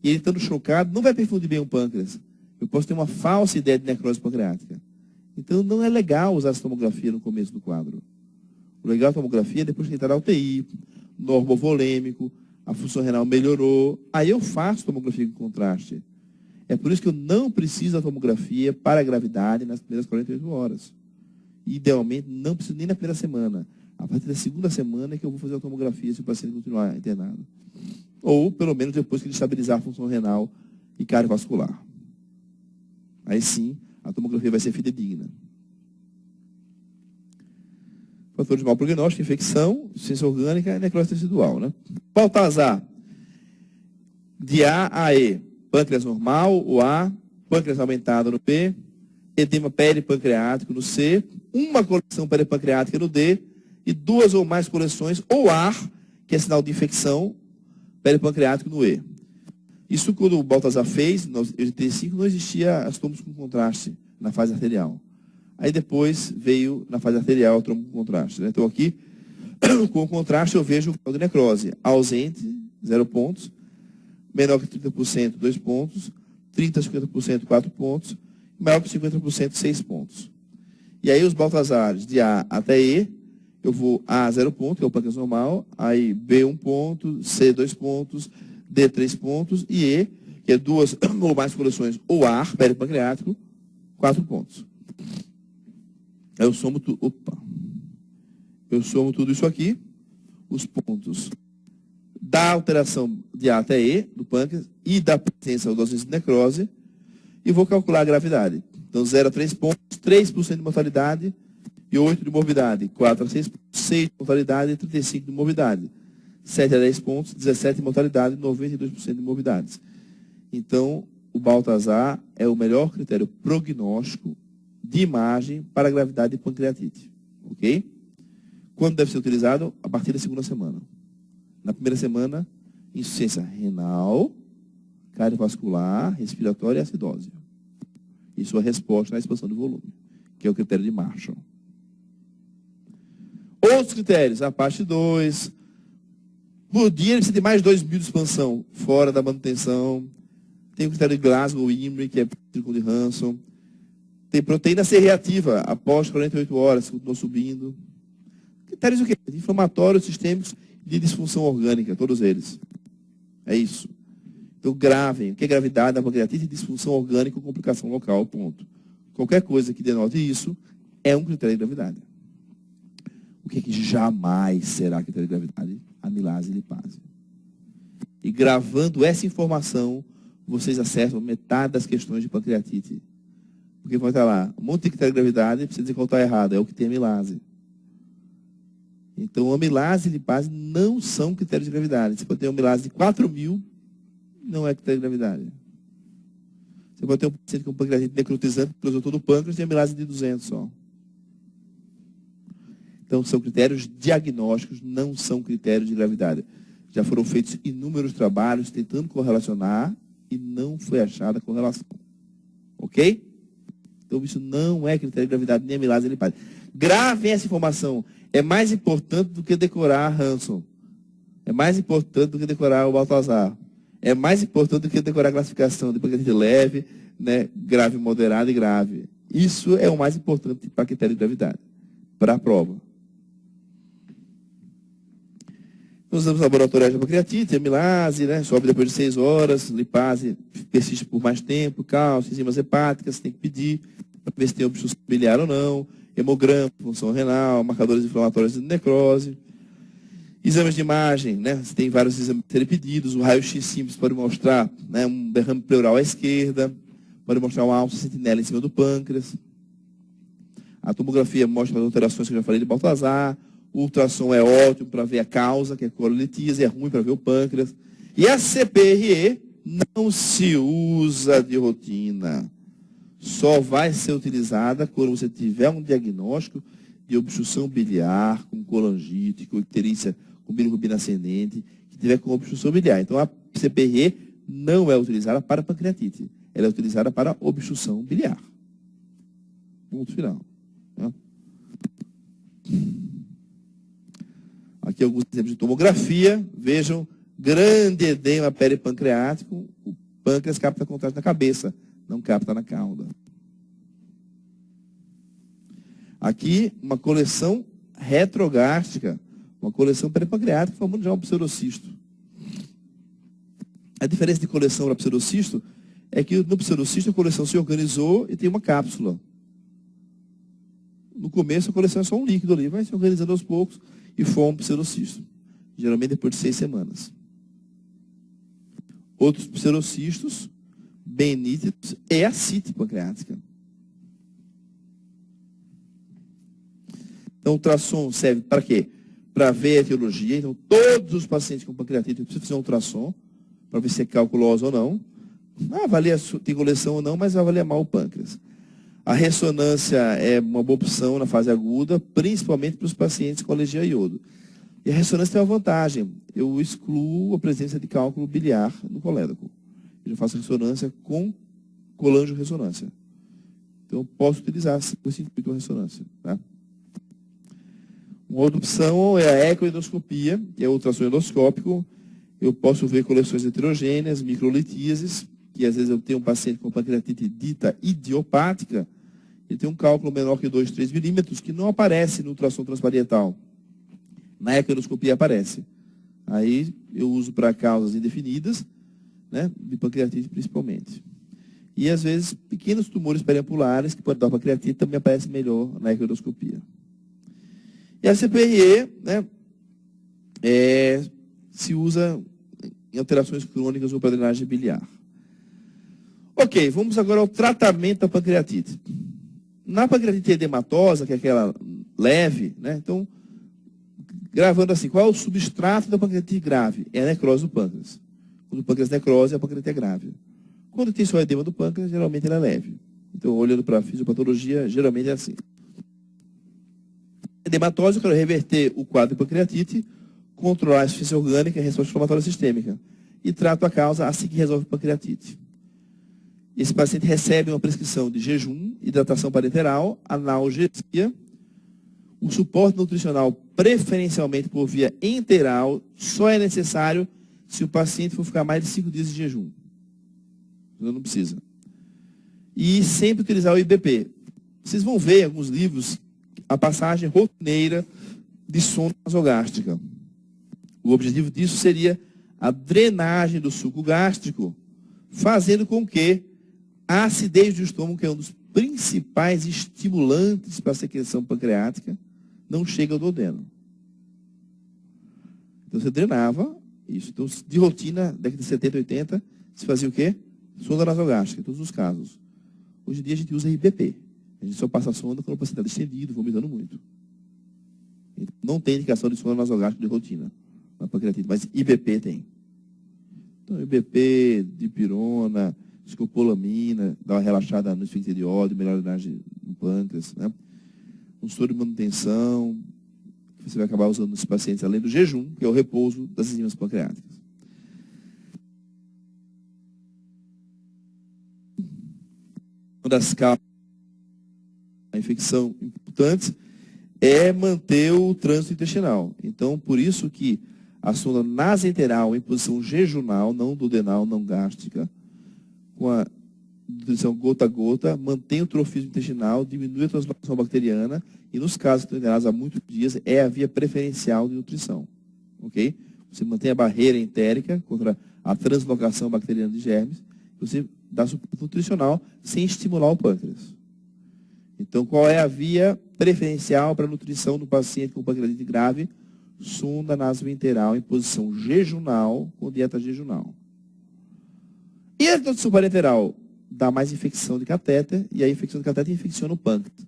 e ele estando chocado, não vai perfundir bem o pâncreas. Eu posso ter uma falsa ideia de necrose pancreática. Então, não é legal usar essa tomografia no começo do quadro. O legal da tomografia é depois que ele está na UTI, normovolêmico, a função renal melhorou, aí eu faço tomografia com contraste. É por isso que eu não preciso da tomografia para a gravidade nas primeiras 48 horas. Idealmente, não preciso nem na primeira semana. A partir da segunda semana é que eu vou fazer a tomografia se o paciente continuar internado. Ou, pelo menos, depois que ele estabilizar a função renal e cardiovascular. Aí sim, a tomografia vai ser fidedigna. Fatores de mau prognóstico, infecção, ciência orgânica e necrose tecidual. Né? Baltazar, de A a E. Pâncreas normal, o A, pâncreas aumentado no P, edema peripancreático no C, uma coleção peripancreática no D e 2 ou mais coleções ou AR, que é sinal de infecção, peripancreático no E. Isso quando o Baltazar fez, em 85, não existia as trombos com contraste na fase arterial. Aí depois veio na fase arterial o trombo com contraste. Né? Então aqui, com o contraste, eu vejo o grau de necrose ausente, 0 pontos, menor que 30%, 2 pontos, 30% a 50%, 4 pontos, maior que 50%, 6 pontos. E aí os Baltazares, de A até E, eu vou A 0 ponto, que é o pâncreas normal, aí B 1 ponto, C 2 pontos, D 3 pontos, e E, que é 2 ou mais coleções, ou AR, peripancreático, 4 pontos. Aí eu somo tudo isso aqui, os pontos da alteração de A até E, do pâncreas, e da presença ou ausência de necrose, e vou calcular a gravidade. Então, 0 a 3 pontos, 3% de mortalidade e 8% de morbidade. 4 a 6 pontos, 6% de mortalidade e 35% de morbidade. 7 a 10 pontos, 17% de mortalidade e 92% de morbidades. Então, o Baltazar é o melhor critério prognóstico de imagem para a gravidade de pancreatite. Ok? Quando deve ser utilizado? A partir da segunda semana. Na primeira semana, insuficiência renal, cardiovascular, respiratória e acidose. E sua resposta na expansão do volume, que é o critério de Marshall. Outros critérios, a parte 2. Por dia, ele precisa de mais 2.000 de expansão, fora da manutenção. Tem o critério de Glasgow-Imrie, que é círculo de Hanson. Tem proteína C reativa, após 48 horas, continuou subindo. Critérios o quê? Inflamatórios, sistêmicos, de disfunção orgânica, todos eles. É isso. Então, gravem. O que é gravidade da pancreatite? Disfunção orgânica ou complicação local, ponto. Qualquer coisa que denote isso é um critério de gravidade. O que é que jamais será critério de gravidade? Amilase e lipase. E gravando essa informação, vocês acertam metade das questões de pancreatite. Porque vai estar lá, um monte de critério de gravidade, precisa dizer qual está errado, é o que tem amilase. Então, amilase e lipase não são critérios de gravidade. Você pode ter uma amilase de 4.000, não é critério de gravidade. Você pode ter um paciente com pancreatite necrotizante, que usou todo o pâncreas, e amilase de 200 só. Então, são critérios diagnósticos, não são critérios de gravidade. Já foram feitos inúmeros trabalhos tentando correlacionar e não foi achada a correlação. Ok? Então, isso não é critério de gravidade, nem amilase nem lipase. Gravem essa informação. É mais importante do que decorar Hanson. É mais importante do que decorar o Baltazar. É mais importante do que decorar a classificação de pancreatite leve, né, grave, moderada e grave. Isso é o mais importante para critério de gravidade, para a prova. Nós usamos laboratoriais de pancreatite, amilase, né, sobe depois de 6 horas, lipase persiste por mais tempo, cálcio, enzimas hepáticas, tem que pedir para ver se tem obstrução biliar ou não, hemograma, função renal, marcadores inflamatórios de necrose, exames de imagem, né, se tem vários exames a serem pedidos, o raio-x simples pode mostrar, né, um derrame pleural à esquerda, pode mostrar uma alça sentinela em cima do pâncreas, a tomografia mostra as alterações que eu já falei de Baltazar, o ultrassom é ótimo para ver a causa, que é a cololitíase, é ruim para ver o pâncreas. E a CPRE não se usa de rotina. Só vai ser utilizada quando você tiver um diagnóstico de obstrução biliar, com colangite, com icterícia com bilirrubina ascendente, que tiver com obstrução biliar. Então, a CPRE não é utilizada para pancreatite. ela é utilizada para obstrução biliar. Ponto final. Né? Aqui alguns exemplos de tomografia. Vejam, grande edema peripancreático. O pâncreas capta contraste na cabeça, não capta na cauda. Aqui, uma coleção retrogástrica, uma coleção peripancreática, formando já um pseudocisto. A diferença de coleção para pseudocisto é que no pseudocisto a coleção se organizou e tem uma cápsula. No começo a coleção é só um líquido ali, vai se organizando aos poucos e forma um pseudocisto. Geralmente depois de 6 semanas. Outros pseudocistos, bem nítidos, é a ascite pancreática. Então o ultrassom serve para quê? Para ver a etiologia. Então todos os pacientes com pancreatite precisam fazer um ultrassom para ver se é calculosa ou não. Avalia se tem coleção ou não, mas avalia mal o pâncreas. A ressonância é uma boa opção na fase aguda, principalmente para os pacientes com alergia a iodo. E a ressonância tem uma vantagem. Eu excluo a presença de cálculo biliar no colédoco. Eu já faço ressonância com colangio-ressonância. Então eu posso utilizar esse intuito a ressonância. Tá? Uma outra opção é a ecoendoscopia, que é o ultrassom endoscópico. Eu posso ver coleções heterogêneas, microlitíases, que às vezes eu tenho um paciente com pancreatite dita idiopática, ele tem um cálculo menor que 2, 3 milímetros, que não aparece no ultrassom transparietal. Na ecoendoscopia aparece. Aí eu uso para causas indefinidas, né, de pancreatite principalmente. E às vezes pequenos tumores periampulares que podem dar pancreatite também aparecem melhor na ecoendoscopia. E a CPRE, né, se usa em alterações crônicas ou para drenagem biliar. Ok, vamos agora ao tratamento da pancreatite. Na pancreatite edematosa, que é aquela leve, né, então, gravando assim, qual é o substrato da pancreatite grave? É a necrose do pâncreas. Quando o pâncreas necrose, a pancreatite é grave. Quando tem só edema do pâncreas, geralmente ela é leve. Então, olhando para a fisiopatologia, geralmente é assim. Edematose, eu quero reverter o quadro de pancreatite, controlar a insuficiência orgânica e a resposta inflamatória sistêmica. E trato a causa assim que resolve a pancreatite. Esse paciente recebe uma prescrição de jejum, hidratação parenteral, analgesia, o suporte nutricional, preferencialmente por via enteral, só é necessário se o paciente for ficar mais de 5 dias de jejum. Não precisa. E sempre utilizar o IBP. Vocês vão ver em alguns livros a passagem rotineira de sonda nasogástrica. O objetivo disso seria a drenagem do suco gástrico, fazendo com que a acidez do estômago, que é um dos principais estimulantes para a secreção pancreática, não chegue ao duodeno. Então você drenava isso. Então, de rotina, década de 70, 80, se fazia o quê? Sonda nasogástrica, em todos os casos. Hoje em dia a gente usa IBP. A gente só passa a sonda quando o paciente está distendido, vomitando muito. Então, não tem indicação de sonda nasogástrica de rotina na pancreatite, mas IBP tem. Então, IBP, dipirona, escopolamina, dá uma relaxada no esfíncter de ódio, melhora a drenagem no pâncreas, né? Um soro de manutenção, que você vai acabar usando nos pacientes, além do jejum, que é o repouso das enzimas pancreáticas. Uma das causas da infecção importantes é manter o trânsito intestinal. Então, por isso que a sonda nasenteral em posição jejunal, não duodenal, não gástrica, com a nutrição gota a gota, mantém o trofismo intestinal, diminui a translocação bacteriana e, nos casos que estão internados há muitos dias, é a via preferencial de nutrição. Ok? Você mantém a barreira entérica contra a translocação bacteriana de germes, você dá suporte nutricional sem estimular o pâncreas. Então, qual é a via preferencial para a nutrição do paciente com pancreatite grave? Sonda nasoenteral em posição jejunal, com dieta jejunal. E a nutrição parenteral dá mais infecção de catéter, e a infecção de catéter infecciona o pâncreas.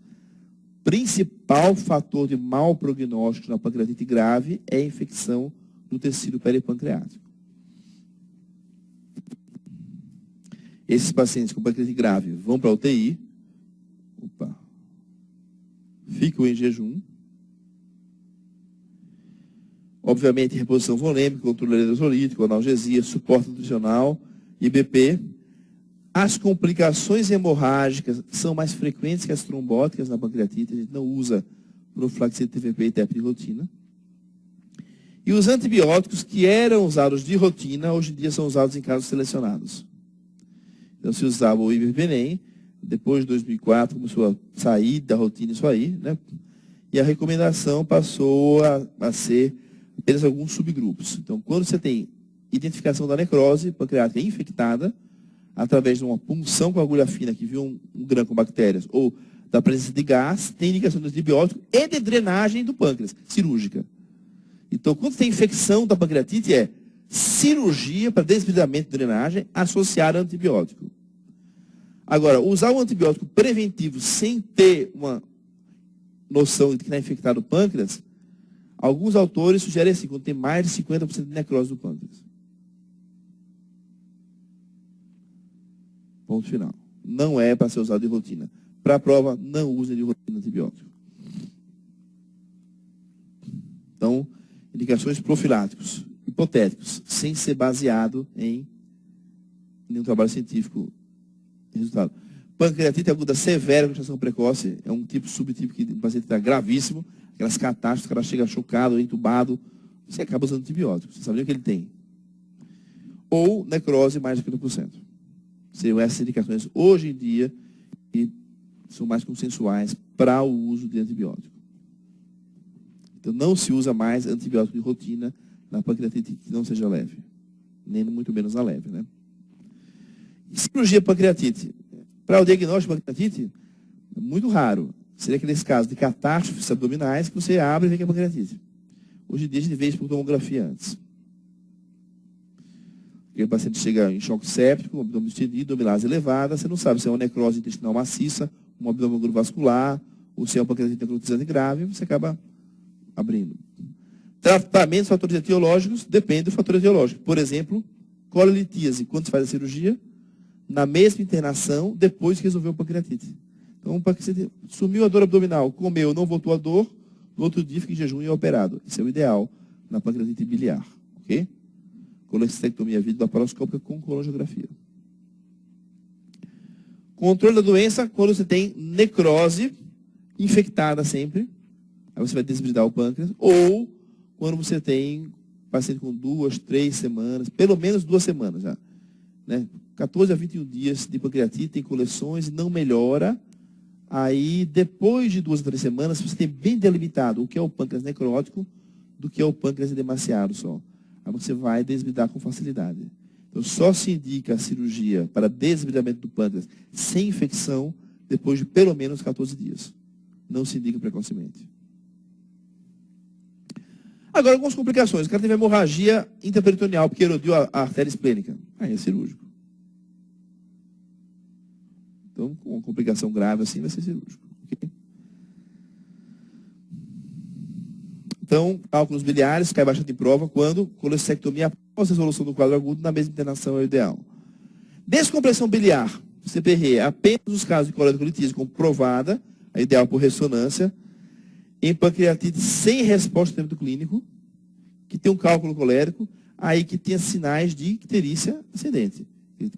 Principal fator de mau prognóstico na pancreatite grave é a infecção do tecido peripancreático. Esses pacientes com pancreatite grave vão para a UTI, ficam em jejum, obviamente reposição volêmica, controle eletrolítico, analgesia, suporte nutricional, IBP. As complicações hemorrágicas são mais frequentes que as trombóticas na pancreatite. A gente não usa profilaxia de TVP e TEP de rotina. E os antibióticos que eram usados de rotina, hoje em dia são usados em casos selecionados. Então, se usava o ivermectin, depois de 2004 começou a sair da rotina isso aí, né? E a recomendação passou a ser apenas alguns subgrupos. Então, quando você tem identificação da necrose pancreática infectada, através de uma punção com agulha fina que viu um grão com bactérias, ou da presença de gás, tem indicação de antibiótico e de drenagem do pâncreas, cirúrgica. Então, quando tem infecção da pancreatite, é cirurgia para desbridamento e drenagem associada a antibiótico. Agora, usar o antibiótico preventivo sem ter uma noção de que está infectado o pâncreas, alguns autores sugerem assim, quando tem mais de 50% de necrose do pâncreas. Ponto final. Não é para ser usado de rotina. Para a prova, não use de rotina antibiótico. Então, indicações profiláticos, hipotéticos, sem ser baseado em nenhum trabalho científico. Resultado. Pancreatite aguda severa com gestação precoce, é um tipo subtipo que o paciente está gravíssimo, aquelas catástrofes, o cara chega chocado, entubado, você acaba usando antibióticos, você sabe nem o que ele tem. Ou necrose mais de 50%. Seriam essas indicações hoje em dia que são mais consensuais para o uso de antibiótico. Então não se usa mais antibiótico de rotina na pancreatite que não seja leve, nem muito menos na leve, né? E cirurgia pancreatite. Para o diagnóstico de pancreatite, é muito raro. Seria aqueles casos de catástrofes abdominais que você abre e vê que é pancreatite. Hoje em dia a gente vê isso por tomografia antes. Porque o paciente chega em choque séptico, abdômen distendido, dominase elevada, você não sabe se é uma necrose intestinal maciça, um abdômen vascular, ou se é uma pancreatite necrotizante grave, você acaba abrindo. Tratamento de fatores etiológicos depende do fator etiológico. Por exemplo, colelitíase, quando se faz a cirurgia, na mesma internação, depois que resolveu a pancreatite. Então, o paciente sumiu a dor abdominal, comeu, não voltou a dor, no outro dia fica em jejum e é operado. Isso é o ideal na pancreatite biliar. Ok? Colestectomia videolaparoscópica com colongiografia. Controle da doença quando você tem necrose infectada sempre. Aí você vai desbridar o pâncreas. Ou quando você tem paciente com 2, 3 semanas, pelo menos 2 semanas já. Né? 14 a 21 dias de pancreatite, tem coleções, não melhora. Aí, depois de 2 a 3 semanas, você tem bem delimitado o que é o pâncreas necrótico do que é o pâncreas edemaciado só. Aí você vai desbridar com facilidade. Então, só se indica a cirurgia para desbridamento do pâncreas sem infecção depois de pelo menos 14 dias. Não se indica precocemente. Agora, algumas complicações. O cara teve hemorragia intraperitoneal porque erodiu a artéria esplênica. Aí é cirúrgico. Então, com uma complicação grave assim, vai ser cirúrgico. Okay? Então, cálculos biliares, cai bastante em prova quando colestectomia após resolução do quadro agudo na mesma internação é o ideal. Descompressão biliar, CPR, apenas os casos de colelitíase comprovada, é ideal por ressonância, em pancreatite sem resposta ao tempo clínico, que tem um cálculo colérico, aí que tenha sinais de icterícia ascendente.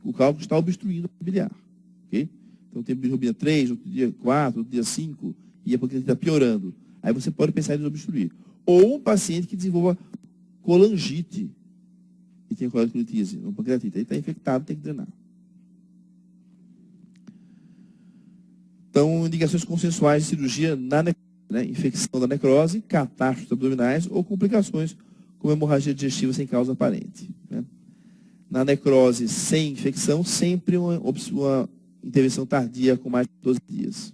O cálculo está obstruindo o biliar. Okay? Então tem bilirrubina 3, outro dia 4, outro dia 5, e a pancreatite está piorando. Aí você pode pensar em desobstruir. Ou um paciente que desenvolva colangite e tem colelitíase, uma pancreatite. Aí está infectado, tem que drenar. Então, indicações consensuais de cirurgia na infecção da necrose, catástrofes abdominais ou complicações como hemorragia digestiva sem causa aparente. Né? Na necrose sem infecção, sempre uma intervenção tardia com mais de 12 dias.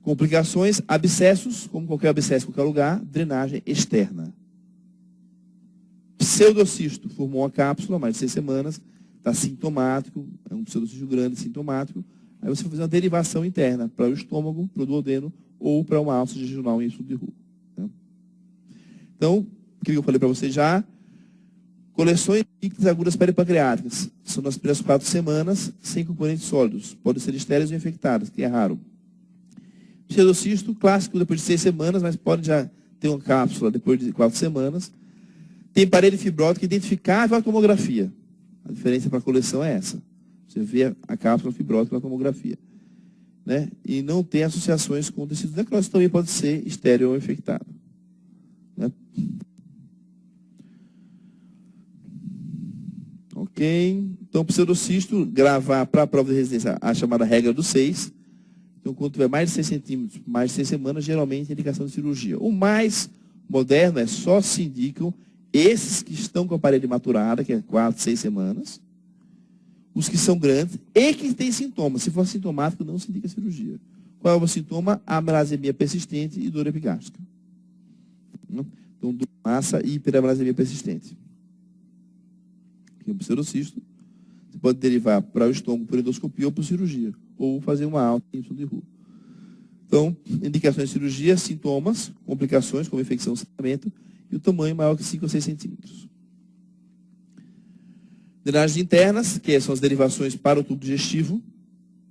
Complicações, abscessos, como qualquer abscesso em qualquer lugar, drenagem externa. Pseudocisto, formou uma cápsula, mais de 6 semanas, está sintomático, é um pseudocisto grande, sintomático. Aí você vai fazer uma derivação interna para o estômago, para o duodeno, ou para uma alça jejunal em estudo de Roux. Né? Então, o que eu falei para você já, coleções líquidas agudas peripancreáticas. São nas primeiras 4 semanas, sem componentes sólidos. Podem ser estéreis ou infectadas, que é raro. Pseudocisto, clássico depois de 6 semanas, mas pode já ter uma cápsula depois de 4 semanas. Tem parede fibrótica identificável à tomografia. A diferença para a coleção é essa. Você vê a cápsula fibrótica na tomografia. Né? E não tem associações com tecido necrótico, também pode ser estéril ou infectado. Né? Ok. Então, pseudocisto, gravar para a prova de residência a chamada regra dos 6. Então, quando tiver mais de 6 centímetros, mais de 6 semanas, geralmente é indicação de cirurgia. O mais moderno é só se indicam esses que estão com a parede maturada, que é 4, 6 semanas, os que são grandes e que têm sintomas. Se for sintomático, não se indica cirurgia. Qual é o sintoma? Amelasemia persistente e dor epigástrica. Então, dor massa e hiperamelasemia persistente. Aqui é um pseudocisto. Você pode derivar para o estômago por endoscopia ou por cirurgia, ou fazer uma alta em de rua. Então, indicações de cirurgia, sintomas, complicações como infecção, sangramento, e o tamanho maior que 5 ou 6 centímetros. Drenagens internas, que são as derivações para o tubo digestivo.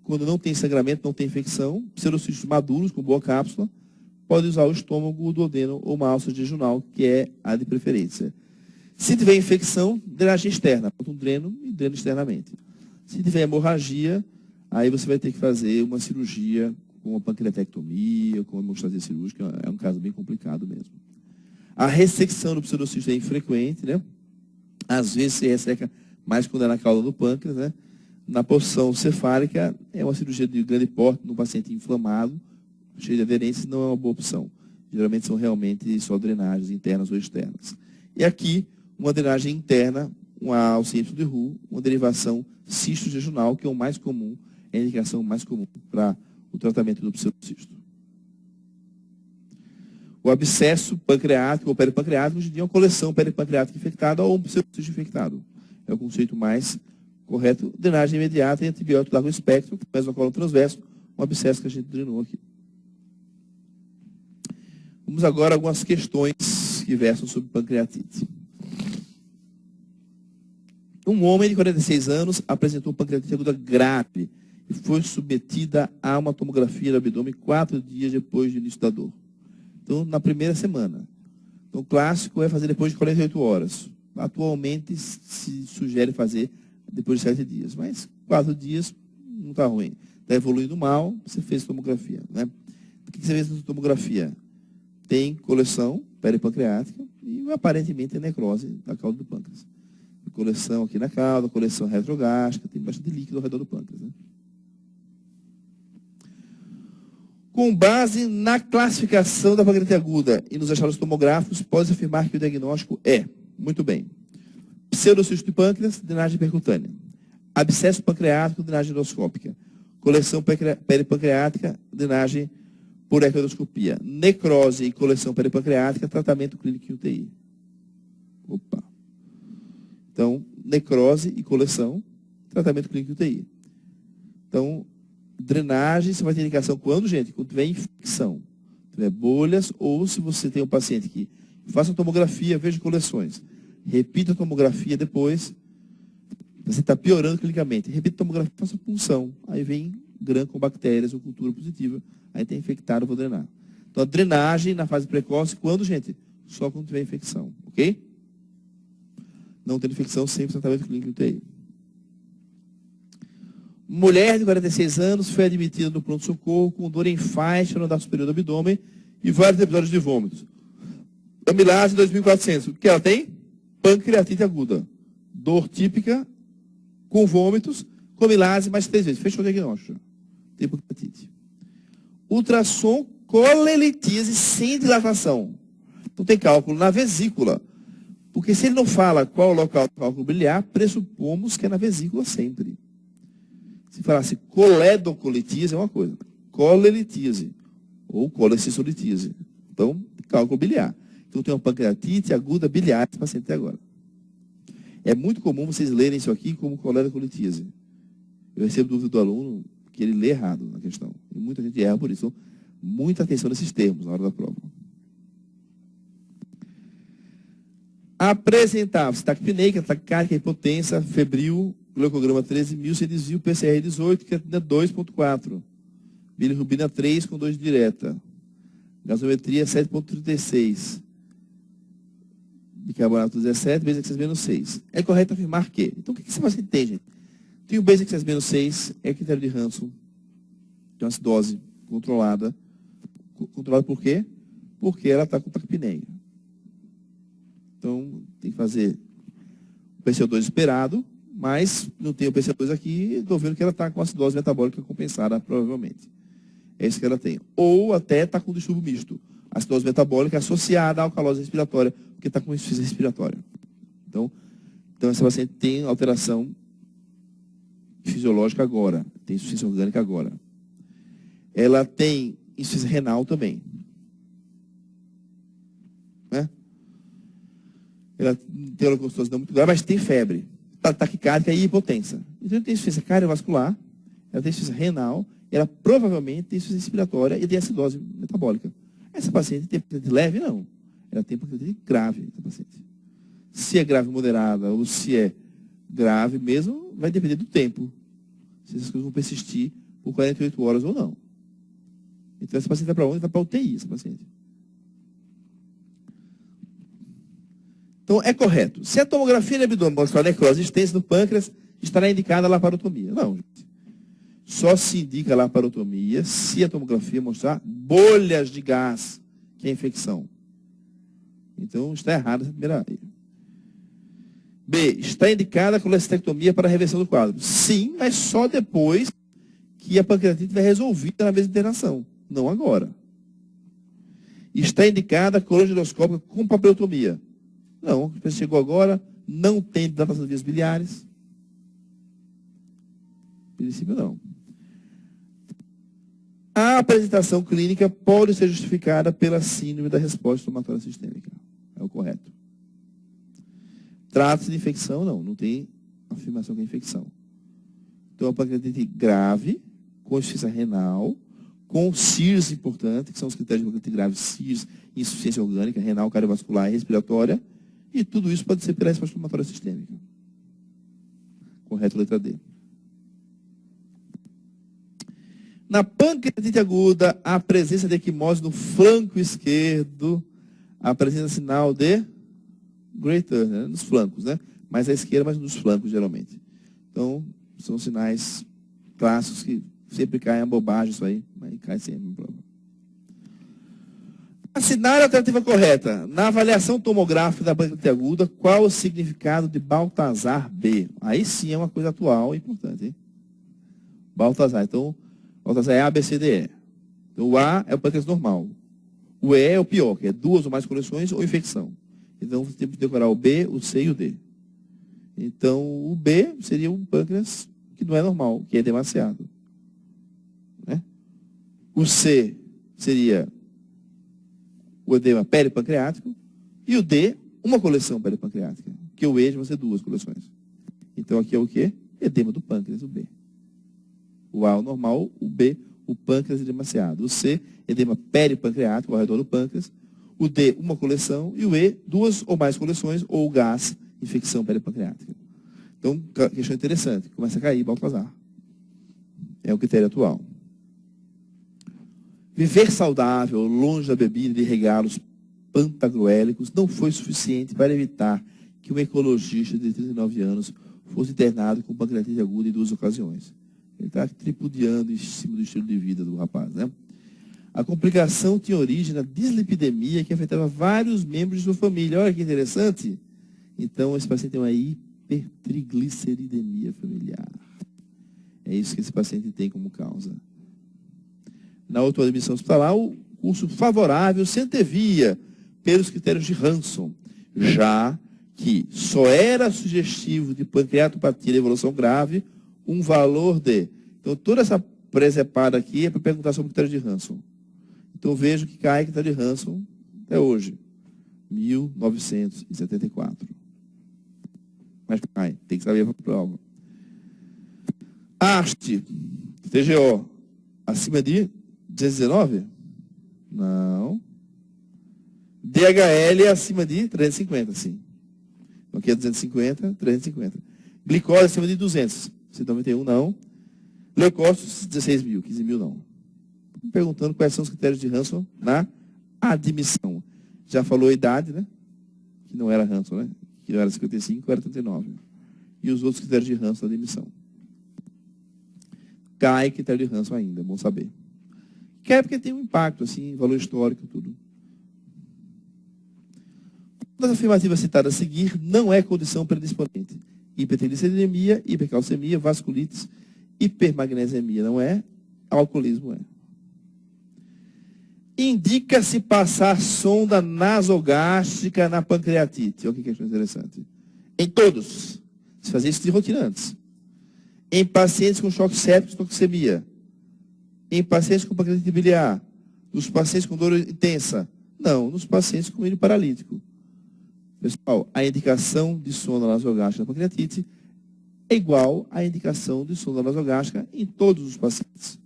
Quando não tem sangramento, não tem infecção. Pseudocistos maduros, com boa cápsula. Pode usar o estômago, o duodeno ou uma alça jejunal, que é a de preferência. Se tiver infecção, drenagem externa. Um dreno e dreno externamente. Se tiver hemorragia, aí você vai ter que fazer uma cirurgia com uma pancreatectomia, com uma hemostasia cirúrgica. É um caso bem complicado mesmo. A ressecção do pseudocisto é infrequente, né? Às vezes se resseca mais quando é na cauda do pâncreas, né? Na porção cefálica, é uma cirurgia de grande porte no paciente inflamado, cheio de aderência, não é uma boa opção. Geralmente são realmente só drenagens internas ou externas. E aqui, uma drenagem interna, uma alça de Roux, uma derivação cisto-jejunal, que é o mais comum, é a indicação mais comum para o tratamento do pseudocisto. O abscesso pancreático ou peripancreático, hoje em dia é uma coleção peripancreática infectada ou um pseudocisto infectado. É o conceito mais correto. Drenagem imediata e antibiótico largo espectro, mesocolo transverso, um abscesso que a gente drenou aqui. Vamos agora a algumas questões que versam sobre pancreatite. Um homem de 46 anos apresentou pancreatite aguda grave e foi submetida a uma tomografia do abdômen 4 dias depois do início da dor. Então, na primeira semana. Então, o clássico é fazer depois de 48 horas. Atualmente, se sugere fazer depois de 7 dias. Mas 4 dias não está ruim. Está evoluindo mal, você fez tomografia. Né? O que você fez na tomografia? Tem coleção peripancreática e aparentemente é necrose da cauda do pâncreas. Coleção aqui na cauda, coleção retrogástrica, tem bastante líquido ao redor do pâncreas. Né? Com base na classificação da pancreatite aguda e nos achados tomográficos, pode-se afirmar que o diagnóstico é, muito bem, pseudocisto de pâncreas, drenagem percutânea. Abscesso pancreático, drenagem endoscópica. Coleção peripancreática, drenagem por ecoendoscopia. Necrose e coleção peripancreática, tratamento clínico em UTI. Opa. Então, necrose e coleção, tratamento clínico em UTI. Então, drenagem, você vai ter indicação quando, gente? Quando tiver infecção, tiver bolhas, ou se você tem um paciente que faça tomografia, veja coleções. Repita a tomografia depois, você está piorando clinicamente. Repita a tomografia, faça punção. Aí vem GRAM com bactérias ou cultura positiva, aí tem infectado, eu vou drenar. Então, a drenagem na fase precoce, quando, gente? Só quando tiver infecção, ok? Não tendo infecção, sempre tratamento clínico em UTI. Mulher de 46 anos foi admitida no pronto-socorro com dor em faixa no andar superior do abdômen e vários episódios de vômitos. Amilase 2400. O que ela tem? Pancreatite aguda. Dor típica, com vômitos, com amilase mais 3 vezes. Fechou o diagnóstico. Tem pancreatite. Ultrassom colelitíase sem dilatação. Então tem cálculo na vesícula. Porque se ele não fala qual é o local do cálculo biliar, pressupomos que é na vesícula sempre. Se falasse coledocolitíase é uma coisa. Colelitíase. Ou colecistolitíase. Então, cálculo biliar. Então tem uma pancreatite aguda biliar esse paciente até agora. É muito comum vocês lerem isso aqui como coledocolitíase. Eu recebo dúvida do aluno que ele lê errado na questão. E muita gente erra por isso. Então, muita atenção nesses termos na hora da prova. Apresentava-se taquipneica, taquicárdica, hipotensa, febril, glucograma 13.000, sem desvio, PCR 18, creatina 2.4, bilirrubina 3 com 2 direta, gasometria 7.36, bicarbonato 17, base excess menos 6. É correto afirmar que. Então, o que esse paciente tem, gente? Tem o base excess menos 6, é critério de Hanson, tem uma acidose controlada. Controlada por quê? Porque ela está com taquipneia. Então, tem que fazer o PCO2 esperado, mas não tem o PCO2 aqui, estou vendo que ela está com acidose metabólica compensada, provavelmente. É isso que ela tem. Ou até está com distúrbio misto. Acidose metabólica associada à alcalose respiratória, porque está com insuficiência respiratória. Então, essa paciente tem alteração fisiológica agora, tem insuficiência orgânica agora. Ela tem insuficiência renal também. Né? Ela tem leucocitose não muito grave, mas tem febre. Taquicárdica e hipotensa. Então, ela tem insuficiência cardiovascular, ela tem insuficiência renal, ela provavelmente tem insuficiência respiratória e tem acidose metabólica. Essa paciente tem pancreatite leve? Não. Ela tem pancreatite grave, essa paciente. Se é grave moderada ou se é grave mesmo, vai depender do tempo. Se essas coisas vão persistir por 48 horas ou não. Então, essa paciente vai para onde? Vai para a UTI, essa paciente. Então, é correto. Se a tomografia de abdômen mostrar necrose extensa no pâncreas, estará indicada a laparotomia. Não, gente. Só se indica a laparotomia se a tomografia mostrar bolhas de gás, que é infecção. Então, está errado essa primeira área. B. Está indicada a colestectomia para a reversão do quadro. Sim, mas só depois que a pancreatite estiver resolvida na mesma internação. Não agora. Está indicada a coluna giroscópica com papilotomia. Não, a chegou agora, não tem dilatação das vias biliares. Em princípio, não. A apresentação clínica pode ser justificada pela síndrome da resposta inflamatória sistêmica. É o correto. Trata-se de infecção? Não tem afirmação que é infecção. Então, a pancreatite grave, com insuficiência renal, com CIRS importante, que são os critérios de pancreatite grave, CIRS, insuficiência orgânica, renal, cardiovascular e respiratória, e tudo isso pode ser pela resposta inflamatória sistêmica. Correto, letra D. Na pancreatite aguda, a presença de equimose no flanco esquerdo, a presença sinal de greater, né, nos flancos, né? Mais à esquerda, mas nos flancos, geralmente. Então, são sinais clássicos que sempre caem a bobagem isso aí, mas cai sempre. Assinar a alternativa correta. Na avaliação tomográfica da pancreatite aguda, qual o significado de Baltazar B? Aí sim é uma coisa atual e importante, hein? Baltazar. Então, Baltazar é A, B, C, D, E. Então, o A é o pâncreas normal. O E é o pior, que é 2 ou mais coleções ou infecção. Então, você tem que decorar o B, o C e o D. Então, o B seria um pâncreas que não é normal, que é demasiado. Né? O C seria o edema peripancreático. E o D, uma coleção peripancreática. Que o E vai ser 2 coleções. Então, aqui é o quê? Edema do pâncreas, o B. O A, o normal. O B, o pâncreas demasiado. O C, edema peripancreático ao redor do pâncreas. O D, uma coleção. E o E, 2 ou mais coleções, ou gás, infecção peripancreática. Então, questão interessante. Começa a cair, Baltazar. É o critério atual. Viver saudável, longe da bebida e de regalos pantagruélicos, não foi suficiente para evitar que um ecologista de 39 anos fosse internado com pancreatite aguda em 2 ocasiões. Ele está tripudiando em cima do estilo de vida do rapaz, né? A complicação tinha origem na dislipidemia que afetava vários membros de sua família. Olha que interessante. Então, esse paciente tem uma hipertrigliceridemia familiar. É isso que esse paciente tem como causa. Na autoadmissão hospitalar, o curso favorável se antevia pelos critérios de Hanson, já que só era sugestivo de pancreatopatia de evolução grave um valor de... Então, toda essa presepada aqui é para perguntar sobre o critério de Hanson. Então, vejo que cai o critério de Hanson até hoje, 1974. Mas cai, tem que saber para a prova. AST, TGO, acima de 219? Não. DHL acima de 350, sim. Então aqui é 250, 350. Glicose acima de 200. 191 não. Leucócitos 16 mil, 15 mil não. Perguntando quais são os critérios de Hanson na admissão. Já falou a idade, né? que não era Hanson, né? Que não era 55, era 39. E os outros critérios de Hanson da admissão. Cai critério de Hanson ainda, é bom saber. Cai porque tem um impacto, assim, valor histórico, tudo. Uma das afirmativas citadas a seguir não é condição predisponente. Hipertrigliceridemia, hipercalcemia, vasculites, hipermagnesemia não é, alcoolismo é. Indica-se passar sonda nasogástrica na pancreatite. Olha que questão interessante. Em todos. Se fazia isso de rotina antes. Em pacientes com choque séptico e toxemia. Em pacientes com pancreatite biliar. Nos pacientes com dor intensa. Não, nos pacientes com hílio paralítico. Pessoal, a indicação de sonda nasogástrica na pancreatite é igual à indicação de sonda nasogástrica em todos os pacientes.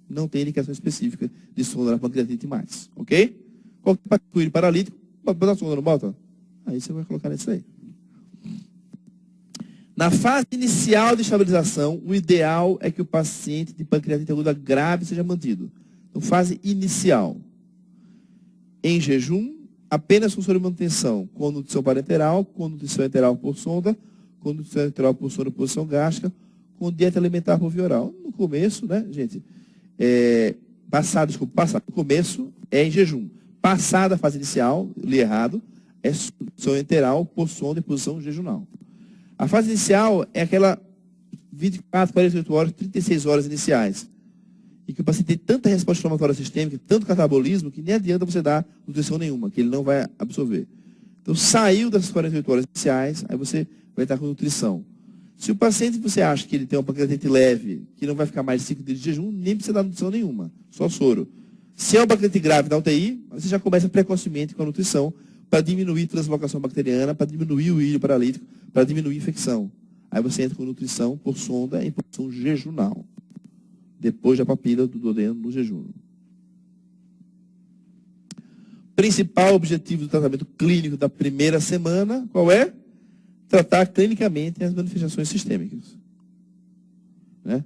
Não tem indicação específica de sonda na pancreatite mais, ok? Qualquer paciente com hílio paralítico, pode botar sonda, não bota? Aí você vai colocar nisso aí. Na fase inicial de estabilização, o ideal é que o paciente de pancreatite aguda grave seja mantido. Então, fase inicial. Em jejum, apenas com manutenção, com nutrição parenteral, com nutrição enteral por sonda, com nutrição enteral por sonda por posição gástrica, com dieta alimentar por via oral. No começo, né, gente? No começo é em jejum. Passada a fase inicial, li errado, é nutrição enteral por sonda e posição jejunal. A fase inicial é aquela 24, 48 horas, 36 horas iniciais. E que o paciente tem tanta resposta inflamatória sistêmica, tanto catabolismo, que nem adianta você dar nutrição nenhuma, que ele não vai absorver. Então, saiu dessas 48 horas iniciais, aí você vai estar com nutrição. Se o paciente você acha que ele tem uma pancreatite leve, que não vai ficar mais de 5 dias de jejum, nem precisa dar nutrição nenhuma, só soro. Se é uma pancreatite grave da UTI, você já começa precocemente com a nutrição para diminuir a translocação bacteriana, para diminuir o hílio paralítico, para diminuir a infecção. Aí você entra com nutrição por sonda em posição jejunal. Depois da papila do duodeno no jejum. Principal objetivo do tratamento clínico da primeira semana, qual é? Tratar clinicamente as manifestações sistêmicas. Né?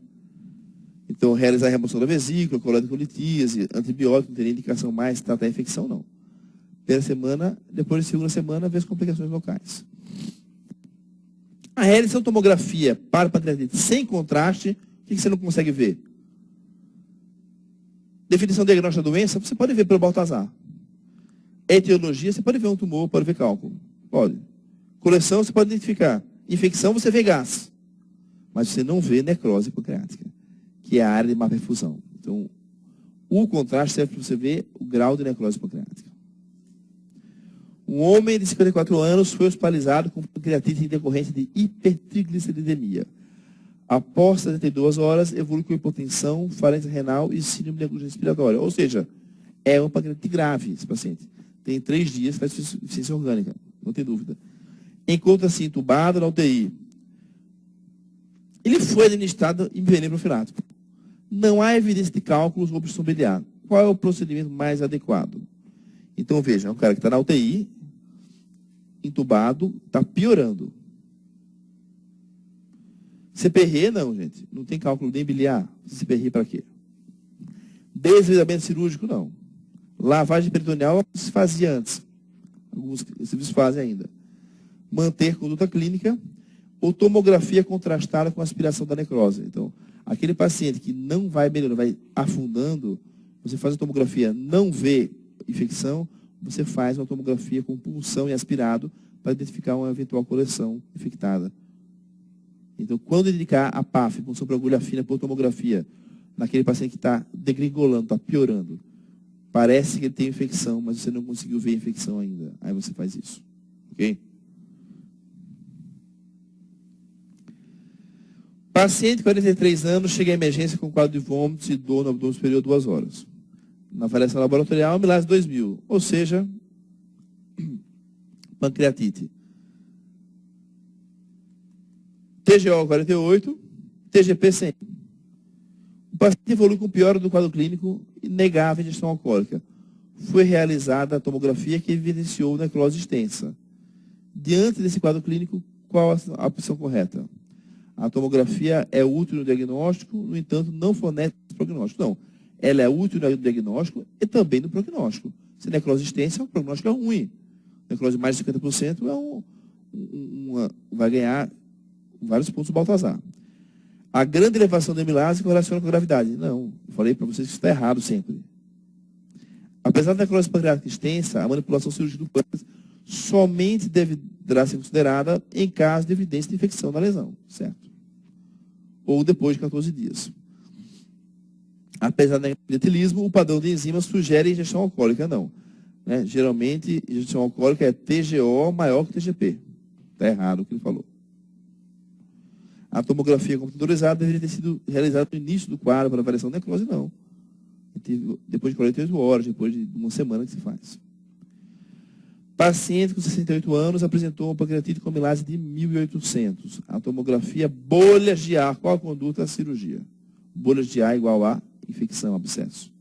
Então, realizar a remoção da vesícula, colite, antibiótico, não teria indicação mais, tratar a infecção, não. Primeira semana, depois da segunda semana, ver as complicações locais. A realização de tomografia para pancreatite sem contraste, o que você não consegue ver? Definição diagnóstica da doença, você pode ver pelo Baltazar. Etiologia, você pode ver um tumor, pode ver cálculo. Pode. Coleção, você pode identificar. Infecção, você vê gás. Mas você não vê necrose pancreática, que é a área de má perfusão. Então, o contraste serve para você ver o grau de necrose pancreática. Um homem de 54 anos foi hospitalizado com pancreatite em decorrência de hipertrigliceridemia. Após 72 horas, evolui com hipotensão, falência renal e síndrome de angústia respiratória. Ou seja, é uma pancreatite grave esse paciente. Tem 3 dias de insuficiência orgânica, não tem dúvida. Encontra-se entubado na UTI. Ele foi administrado em veneno profilático. Não há evidência de cálculos ou obstrução biliar. Qual é o procedimento mais adequado? Então, veja, é um cara que está na UTI, entubado, está piorando. CPR não, gente. Não tem cálculo nem biliar. CPR para quê? Desligamento cirúrgico, não. Lavagem peritoneal se fazia antes. Alguns serviços fazem ainda. Manter conduta clínica ou tomografia contrastada com aspiração da necrose. Então, aquele paciente que não vai melhorando, vai afundando, você faz a tomografia, não vê infecção, você faz uma tomografia com punção e aspirado para identificar uma eventual coleção infectada. Então, quando indicar a PAF, punção por agulha fina por tomografia, naquele paciente que está degringolando, está piorando, parece que ele tem infecção, mas você não conseguiu ver a infecção ainda. Aí você faz isso. Ok? Paciente de 43 anos chega à emergência com quadro de vômitos e dor no abdômen superior 2 horas. Na avaliação laboratorial, amilase 2000, ou seja, pancreatite. TGO 48, TGP 100. O paciente evolui com piora do quadro clínico e negável ingestão alcoólica. Foi realizada a tomografia que evidenciou necrose extensa. Diante desse quadro clínico, qual a opção correta? A tomografia é útil no diagnóstico, no entanto, não fornece prognóstico. Não, ela é útil no diagnóstico e também no prognóstico. Se necrose extensa, o prognóstico é ruim. Necrose de mais de 50% vai ganhar vários pontos do Baltazar. A grande elevação da amilase correlaciona com a gravidade. Não, eu falei para vocês que isso está errado sempre. Apesar da necrose pancreática extensa, a manipulação cirúrgica do pâncreas somente deverá ser considerada em caso de evidência de infecção da lesão, certo? Ou depois de 14 dias. Apesar do etilismo, o padrão de enzimas sugere ingestão alcoólica, não. Né? Geralmente, ingestão alcoólica é TGO maior que TGP. Está errado o que ele falou. A tomografia computadorizada deveria ter sido realizada no início do quadro para avaliação da necrose, não. Depois de 48 horas, depois de uma semana que se faz. Paciente com 68 anos apresentou uma pancreatite com amilase de 1.800. A tomografia, bolhas de ar. Qual a conduta? A cirurgia. Bolhas de ar igual a infecção, abscesso.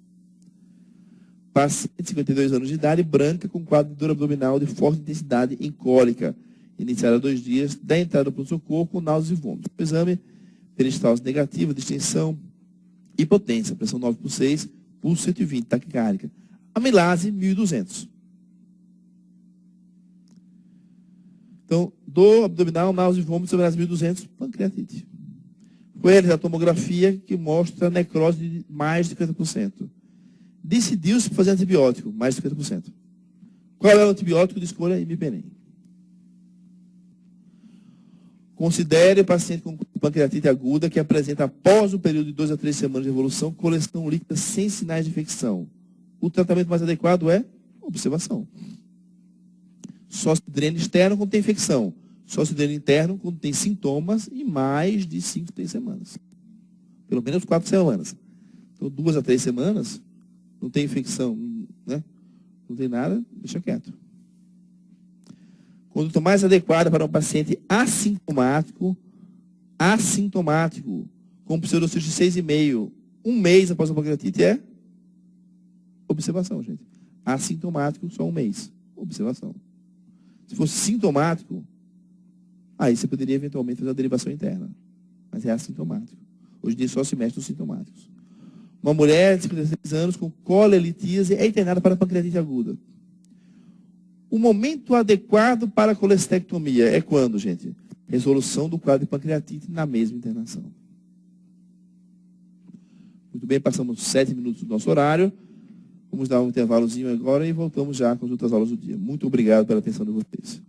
Paciente de 52 anos de idade, branca, com quadro de dor abdominal de forte intensidade em cólica, iniciada há 2 dias, da entrada do pronto-socorro com náuseas e vômitos. O exame, peristalse negativa, distensão, hipotensão, pressão 9/6, pulso 120, taquicárdica. Amilase, 1.200. Então, dor abdominal, náuseas e vômitos, amilase 1.200, pancreatite. Foi realizada a tomografia que mostra necrose de mais de 50%. Decidiu-se fazer antibiótico, mais de 50%. Qual é o antibiótico de escolha? Imipenem. Considere o paciente com pancreatite aguda que apresenta, após o período de 2 a 3 semanas de evolução, colesterol líquida sem sinais de infecção. O tratamento mais adequado é observação. Sócio dreno externo quando tem infecção. Sócio dreno interno quando tem sintomas e mais de 5 a 6 semanas. Pelo menos 4 semanas. Então, 2 a 3 semanas, não tem infecção, né? Não tem nada, deixa quieto. Conduta mais adequada para um paciente assintomático, com pseudocídio de 6,5, 1 mês após a pancreatite é observação, gente. Assintomático, só 1 mês. Observação. Se fosse sintomático, aí você poderia eventualmente fazer a derivação interna. Mas é assintomático. Hoje em dia só se mexe nos sintomáticos. Uma mulher de 56 anos com colelitíase é internada para pancreatite aguda. O momento adequado para a colestectomia é quando, gente? Resolução do quadro de pancreatite na mesma internação. Muito bem, passamos 7 minutos do nosso horário. Vamos dar um intervalozinho agora e voltamos já com as outras aulas do dia. Muito obrigado pela atenção de vocês.